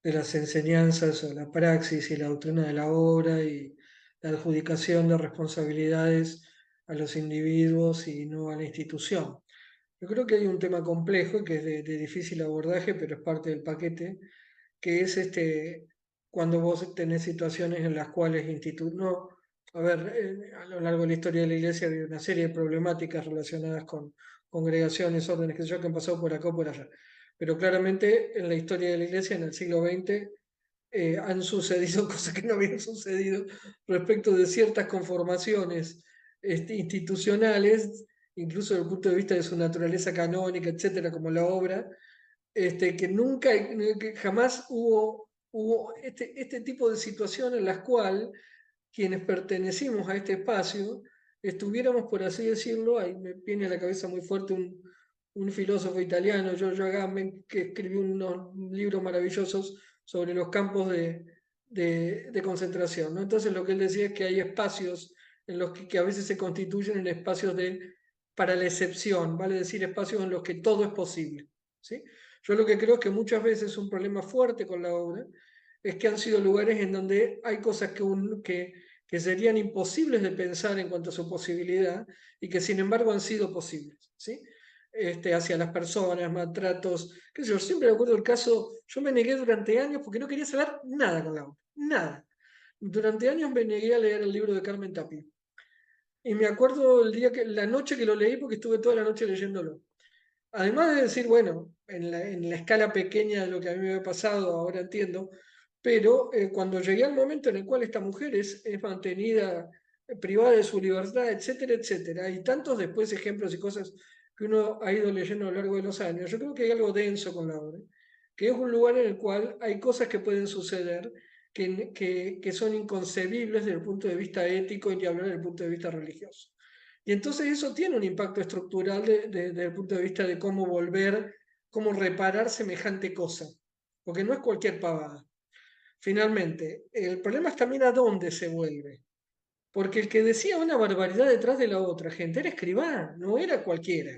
S5: las enseñanzas o la praxis y la doctrina de la obra y la adjudicación de responsabilidades a los individuos y no a la institución. Yo creo que hay un tema complejo que es de difícil abordaje, pero es parte del paquete, que es cuando vos tenés situaciones en las cuales no, a ver, a lo largo de la historia de la iglesia ha habido una serie de problemáticas relacionadas con congregaciones, órdenes, que yo, que han pasado por acá o por allá. Pero claramente en la historia de la iglesia, en el siglo XX, han sucedido cosas que no habían sucedido respecto de ciertas conformaciones institucionales, incluso desde el punto de vista de su naturaleza canónica, etcétera, como la obra, que nunca, que jamás hubo este tipo de situación en las cuales quienes pertenecimos a este espacio estuviéramos, por así decirlo, ahí me viene a la cabeza muy fuerte un filósofo italiano, Giorgio Agamben, que escribió unos libros maravillosos sobre los campos de de concentración, ¿no? Entonces lo que él decía es que hay espacios en los que a veces se constituyen en espacios para la excepción, vale decir, espacios en los que todo es posible, ¿sí? Yo lo que creo es que muchas veces un problema fuerte con la obra es que han sido lugares en donde hay cosas que serían imposibles de pensar en cuanto a su posibilidad y que sin embargo han sido posibles, ¿sí? Hacia las personas, maltratos, qué sé yo, siempre recuerdo el caso, yo me negué durante años porque no quería saber nada con la obra, nada. Durante años me negué a leer el libro de Carmen Tapia. Y me acuerdo la noche que lo leí porque estuve toda la noche leyéndolo. Además de decir, bueno, en la escala pequeña de lo que a mí me había pasado, ahora entiendo, pero cuando llegué al momento en el cual esta mujer es mantenida privada de su libertad, etcétera, etcétera, hay tantos después ejemplos y cosas que uno ha ido leyendo a lo largo de los años, yo creo que hay algo denso con la obra, que es un lugar en el cual hay cosas que pueden suceder que son inconcebibles desde el punto de vista ético y ni hablar desde el punto de vista religioso. Y entonces eso tiene un impacto estructural desde el punto de vista de cómo volver, cómo reparar semejante cosa, porque no es cualquier pavada. Finalmente, el problema es también a dónde se vuelve, porque el que decía una barbaridad detrás de la otra, gente, era escribá, no era cualquiera,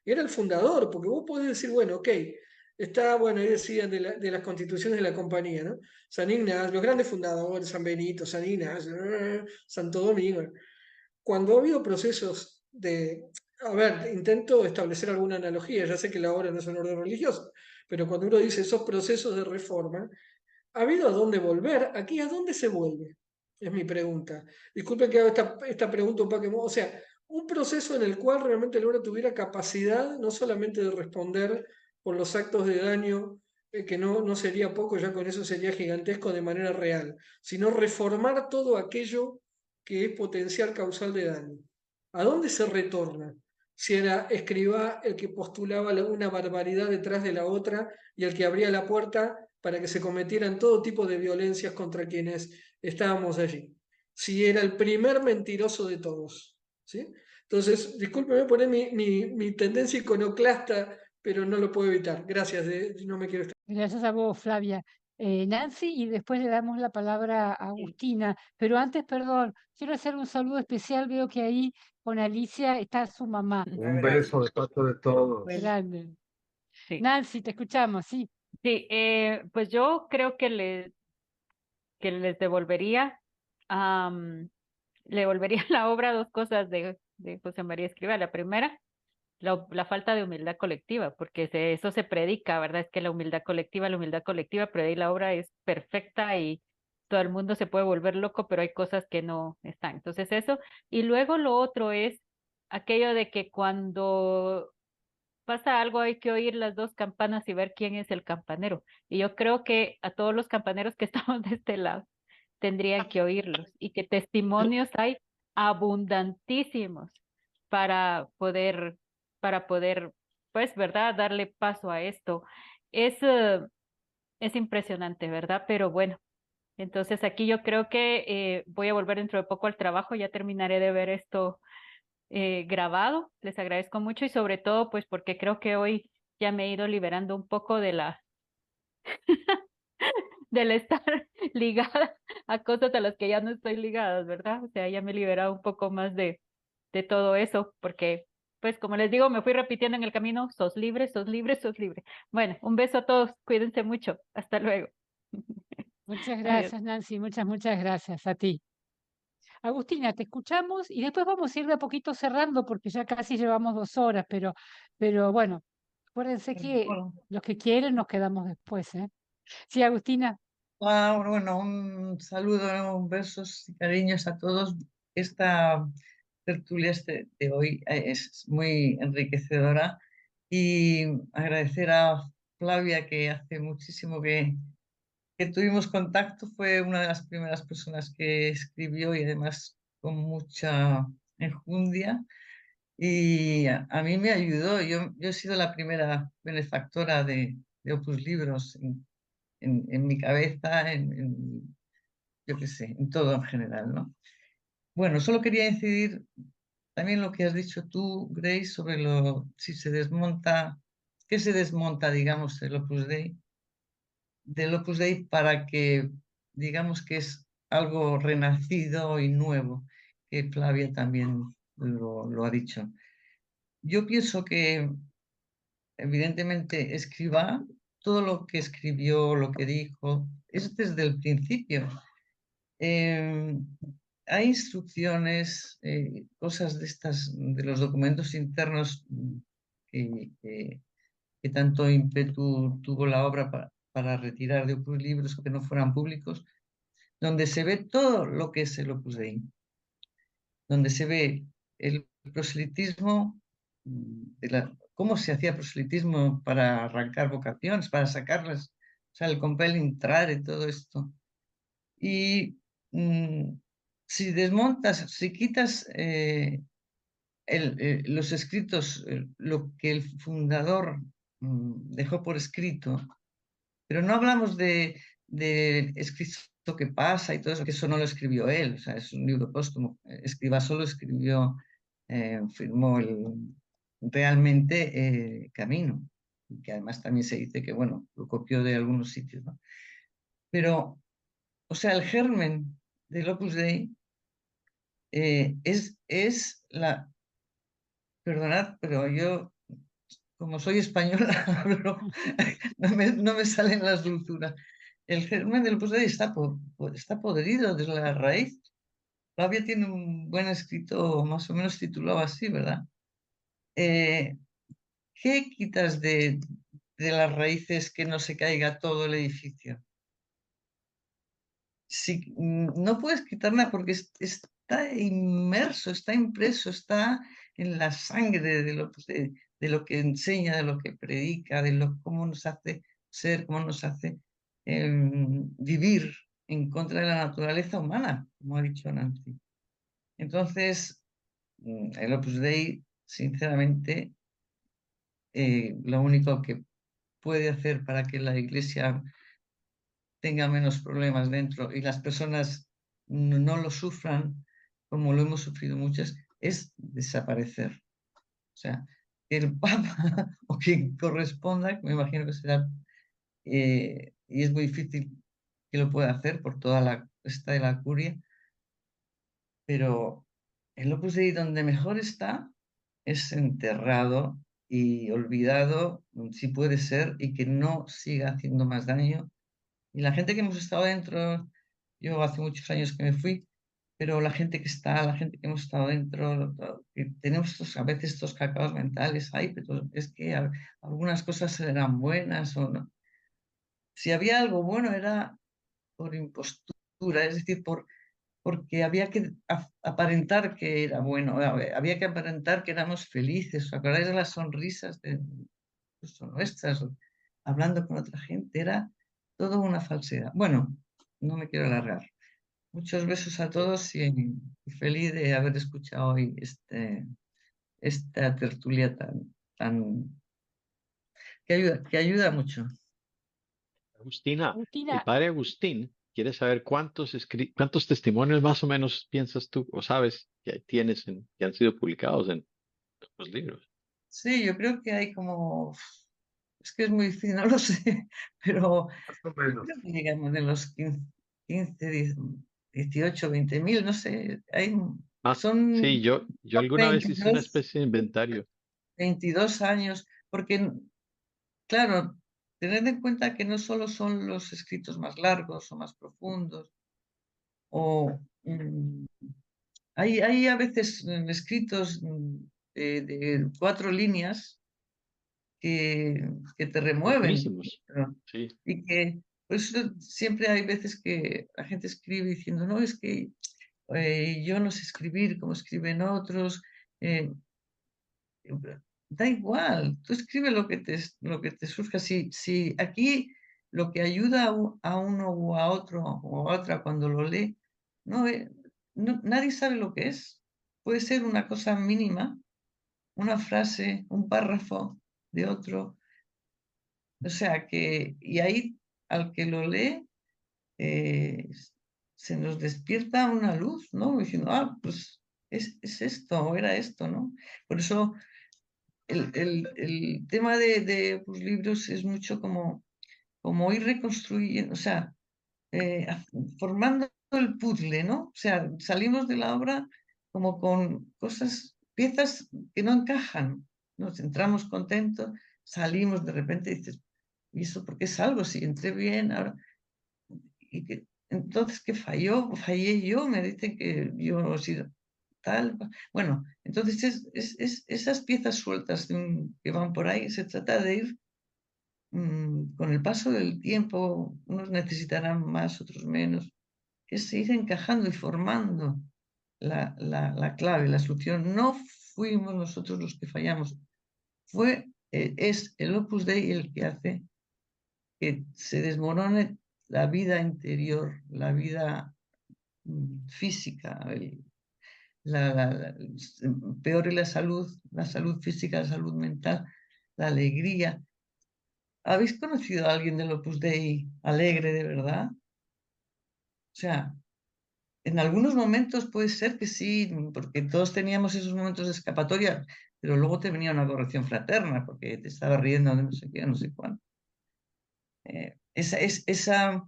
S5: era el fundador, porque vos podés decir, bueno, ok, está, bueno, ahí decían de las constituciones de la compañía, ¿no? San Ignacio, los grandes fundadores, San Benito, San Ignacio, Santo Domingo. Cuando ha habido procesos a ver, intento establecer alguna analogía, ya sé que la obra no es un orden religioso, pero cuando uno dice esos procesos de reforma, ¿ha habido a dónde volver? Aquí, ¿a dónde se vuelve? Es mi pregunta. Disculpen que haga esta pregunta un poco, o sea, un proceso en el cual realmente el obra tuviera capacidad no solamente de responder por los actos de daño, que no sería poco, ya con eso sería gigantesco de manera real, sino reformar todo aquello que es potencial causal de daño. ¿A dónde se retorna? Si era Escrivá el que postulaba una barbaridad detrás de la otra y el que abría la puerta para que se cometieran todo tipo de violencias contra quienes estábamos allí. Si era el primer mentiroso de todos. ¿Sí? Entonces, discúlpeme por mi tendencia iconoclasta, pero no lo puedo evitar. Gracias, no me quiero estar.
S1: Gracias a vos, Flavia. Nancy, y después le damos la palabra a Agustina. Pero antes, perdón, quiero hacer un saludo especial. Veo que ahí con Alicia está su mamá.
S8: Un beso de parte de todos.
S1: Grande.
S2: Sí.
S1: Nancy, te escuchamos, sí.
S2: Sí, pues yo creo que les devolvería, le devolvería la obra dos cosas de José María Escrivá. La primera, la falta de humildad colectiva, porque eso se predica, ¿verdad? Es que la humildad colectiva, pero ahí la obra es perfecta y todo el mundo se puede volver loco, pero hay cosas que no están. Entonces eso, y luego lo otro es aquello de que cuando pasa algo hay que oír las dos campanas y ver quién es el campanero. Y yo creo que a todos los campaneros que estamos de este lado tendrían que oírlos y que testimonios hay abundantísimos para poder, para poder, pues, ¿verdad? Darle paso a esto. Es impresionante, ¿verdad? Pero bueno, entonces aquí yo creo que voy a volver dentro de poco al trabajo, ya terminaré de ver esto grabado. Les agradezco mucho y sobre todo, pues, porque creo que hoy ya me he ido liberando un poco del estar ligada a cosas a las que ya no estoy ligada, ¿verdad? O sea, ya me he liberado un poco más de todo eso, porque, pues, como les digo, me fui repitiendo en el camino, sos libre, sos libre, sos libre. Bueno, un beso a todos, cuídense mucho, hasta luego.
S1: Muchas
S2: Adiós.
S1: gracias, Nancy. Muchas gracias a ti. Agustina, te escuchamos y después vamos a ir de a poquito cerrando porque ya casi llevamos 2 horas, pero bueno, acuérdense que
S8: Bueno,
S1: los que quieren nos quedamos después, ¿eh? Sí, Agustina.
S8: bueno, un saludo, un besos y cariños a todos. Esta tertulia de hoy es muy enriquecedora y agradecer a Flavia, que hace muchísimo que tuvimos contacto, fue una de las primeras personas que escribió y además con mucha enjundia. Y a mí me ayudó, yo he sido la primera benefactora de Opus Libros en mi cabeza, yo qué sé, en todo en general, ¿no? Bueno, solo quería incidir también lo que has dicho tú, Grace, sobre si se desmonta, qué se desmonta, digamos, del Opus Dei para que digamos que es algo renacido y nuevo, que Flavia también lo ha dicho. Yo pienso que evidentemente Escrivá, todo lo que escribió, lo que dijo, es desde el principio. Hay instrucciones, cosas de estas, de los documentos internos que tanto ímpetu tuvo la obra para retirar de Opus libros que no fueran públicos, donde se ve todo lo que es el Opus Dei, donde se ve el proselitismo, cómo se hacía proselitismo para arrancar vocaciones, para sacarlas, o sea, el compel intrar y todo esto. Y si desmontas, si quitas los escritos, lo que el fundador dejó por escrito, pero no hablamos de escrito que pasa y todo eso, que eso no lo escribió él, o sea, es un libro póstumo. Escrivá solo escribió, firmó realmente Camino, que además también se dice que, bueno, lo copió de algunos sitios, ¿no? Pero, o sea, el germen del Opus Dei es la... Perdonad, pero yo, como soy española, no me salen las dulzuras. El germen del Opus Dei está podrido desde la raíz. Flavia tiene un buen escrito, más o menos titulado así, ¿verdad? ¿Qué quitas de las raíces que no se caiga todo el edificio? Si, no puedes quitar nada porque está inmerso, está impreso, está en la sangre de lo que enseña, de lo que predica, cómo nos hace ser, cómo nos hace vivir en contra de la naturaleza humana, como ha dicho Nancy. Entonces, el Opus Dei, sinceramente, lo único que puede hacer para que la Iglesia tenga menos problemas dentro y las personas no lo sufran como lo hemos sufrido muchas, es desaparecer. O sea, el Papa o quien corresponda, me imagino que será, y es muy difícil que lo pueda hacer por toda esta de la curia, pero el Opus Dei donde mejor está es enterrado y olvidado, si puede ser, y que no siga haciendo más daño. Y la gente que hemos estado dentro, yo hace muchos años que me fui, pero la gente que está, la gente que hemos estado dentro, que tenemos a veces estos cacaos mentales, ay, pero es que algunas cosas eran buenas o no. Si había algo bueno era por impostura, es decir, porque había que aparentar que era bueno, había que aparentar que éramos felices. ¿Os acordáis de las sonrisas incluso nuestras, hablando con otra gente? Era todo una falsedad. Bueno, no me quiero alargar. Muchos besos a todos y feliz de haber escuchado hoy esta tertulia que ayuda mucho.
S6: Agustina, el
S1: Agustina,
S6: padre Agustín quiere saber cuántos testimonios más o menos piensas tú o sabes que tienes que han sido publicados en los libros.
S8: Sí, yo creo que hay como, es que es muy difícil, no lo sé, pero creo que digamos de los 15, 18, 20.000, no sé,
S6: Ah, sí,
S8: son
S6: yo alguna vez hice una
S8: 22,
S6: especie de inventario.
S8: 22 años, porque, claro, tened en cuenta que no solo son los escritos más largos o más profundos, o hay a veces escritos de 4 líneas que te remueven.
S6: Buenísimos. Sí.
S8: Y que por eso siempre hay veces que la gente escribe diciendo, no, es que yo no sé escribir como escriben otros. Da igual, tú escribe lo que te surja. Si aquí lo que ayuda a uno o a otro o a otra cuando lo lee, no, nadie sabe lo que es. Puede ser una cosa mínima, una frase, un párrafo de otro. O sea que, y ahí al que lo lee, se nos despierta una luz, ¿no? Diciendo, pues es esto, o era esto, ¿no? Por eso el tema de los libros es mucho como ir reconstruyendo, o sea, formando el puzzle, ¿no? O sea, salimos de la obra como con cosas, piezas que no encajan. Nos entramos contentos, salimos de repente y dices, ¿y eso por qué salgo? Si entré bien, ahora... entonces, ¿qué falló? Fallé yo, me dicen que yo he sido tal. Bueno, entonces esas piezas sueltas que van por ahí, se trata de ir con el paso del tiempo, unos necesitarán más, otros menos, es ir encajando y formando la clave, la solución. No fuimos nosotros los que fallamos, es el Opus Dei el que hace que se desmorone la vida interior, la vida física, peore la salud física, la salud mental, la alegría. ¿Habéis conocido a alguien del Opus Dei alegre de verdad? O sea, en algunos momentos puede ser que sí, porque todos teníamos esos momentos de escapatoria, pero luego te venía una corrección fraterna porque te estaba riendo de no sé qué, no sé cuándo. Esa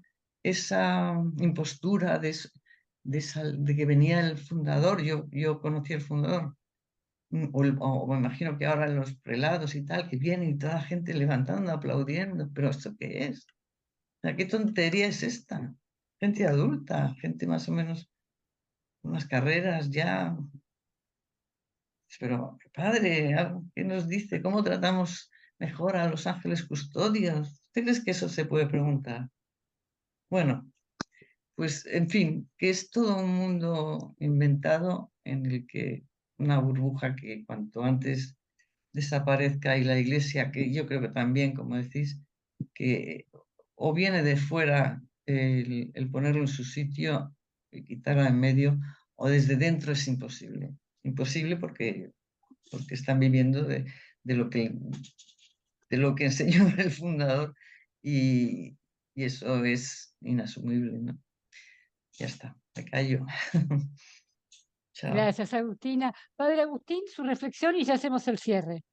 S8: impostura de que venía el fundador, yo conocí al fundador, o me imagino que ahora los prelados y tal, que vienen y toda la gente levantando, aplaudiendo, pero ¿esto qué es? O sea, ¿qué tontería es esta? Gente adulta, gente más o menos con unas carreras ya. Pero, padre, ¿qué nos dice? ¿Cómo tratamos mejor a los ángeles custodios? ¿Usted crees que eso se puede preguntar? Bueno, pues en fin, que es todo un mundo inventado en el que una burbuja que cuanto antes desaparezca y la iglesia, que yo creo que también, como decís, que o viene de fuera el ponerlo en su sitio y quitarla en medio, o desde dentro es imposible. Imposible porque están viviendo de lo que enseñó el fundador y eso es inasumible, ¿no? Ya está, me callo. Chao.
S1: Gracias, Agustina. Padre Agustín, su reflexión y ya hacemos el cierre.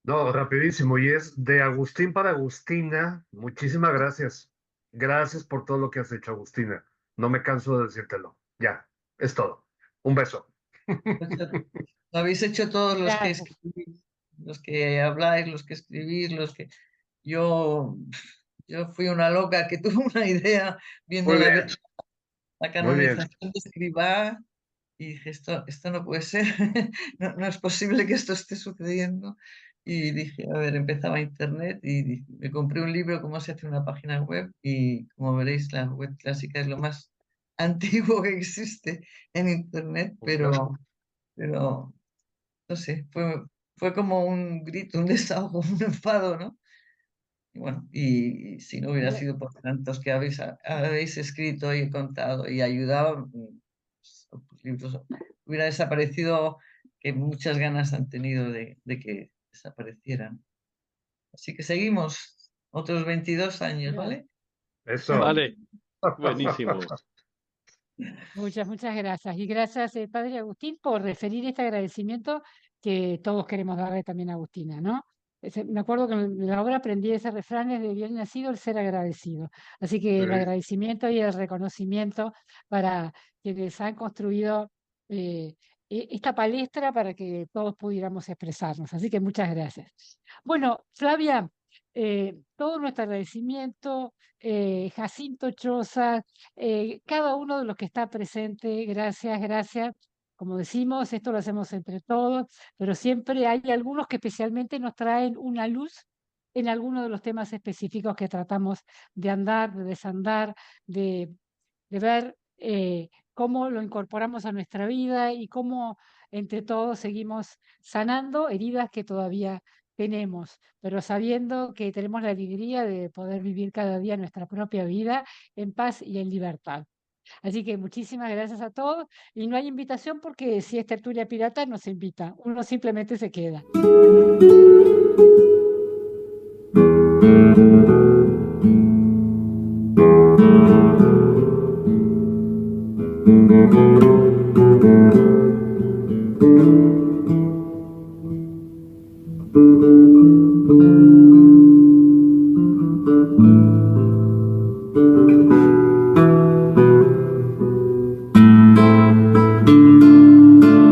S9: No, rapidísimo, y es de Agustín para Agustina. Muchísimas gracias. Gracias por todo lo que has hecho, Agustina. No me canso de decírtelo. Ya, es todo. Un beso.
S8: Lo habéis hecho todos los que
S1: Gracias.
S8: escribís, los que habláis, los que escribís, los que... Yo fui una loca que tuvo una idea viendo
S9: Muy
S8: la
S9: bien, muy bien.
S8: canonización de Escribá y dije, esto no puede ser, no es posible que esto esté sucediendo. Y dije, a ver, empezaba internet y me compré un libro, cómo se hace una página web, y como veréis, la web clásica es lo más antiguo que existe en internet, pero no sé, fue como un grito, un desahogo, un enfado, ¿no? Y bueno, y si no hubiera sido por tantos que habéis escrito y contado y ayudado, pues, libros, hubiera desaparecido, que muchas ganas han tenido de que desaparecieran. Así que seguimos otros 22 años, ¿vale?
S9: Eso.
S6: Vale, buenísimo.
S1: Muchas gracias. Y gracias, Padre Agustín, por referir este agradecimiento que todos queremos darle también a Agustina, ¿no? Me acuerdo que en la obra aprendí ese refrán, es de bien nacido el ser agradecido. Así que el
S9: Sí.
S1: agradecimiento y el reconocimiento para quienes han construido esta palestra para que todos pudiéramos expresarnos. Así que muchas gracias. Bueno, Flavia, todo nuestro agradecimiento, Jacinto Choza, cada uno de los que está presente, gracias. Como decimos, esto lo hacemos entre todos, pero siempre hay algunos que especialmente nos traen una luz en alguno de los temas específicos que tratamos de andar, de desandar, de ver cómo lo incorporamos a nuestra vida y cómo entre todos seguimos sanando heridas que todavía tenemos, pero sabiendo que tenemos la alegría de poder vivir cada día nuestra propia vida en paz y en libertad. Así que muchísimas gracias a todos y no hay invitación porque si es tertulia pirata no se invita, uno simplemente se queda.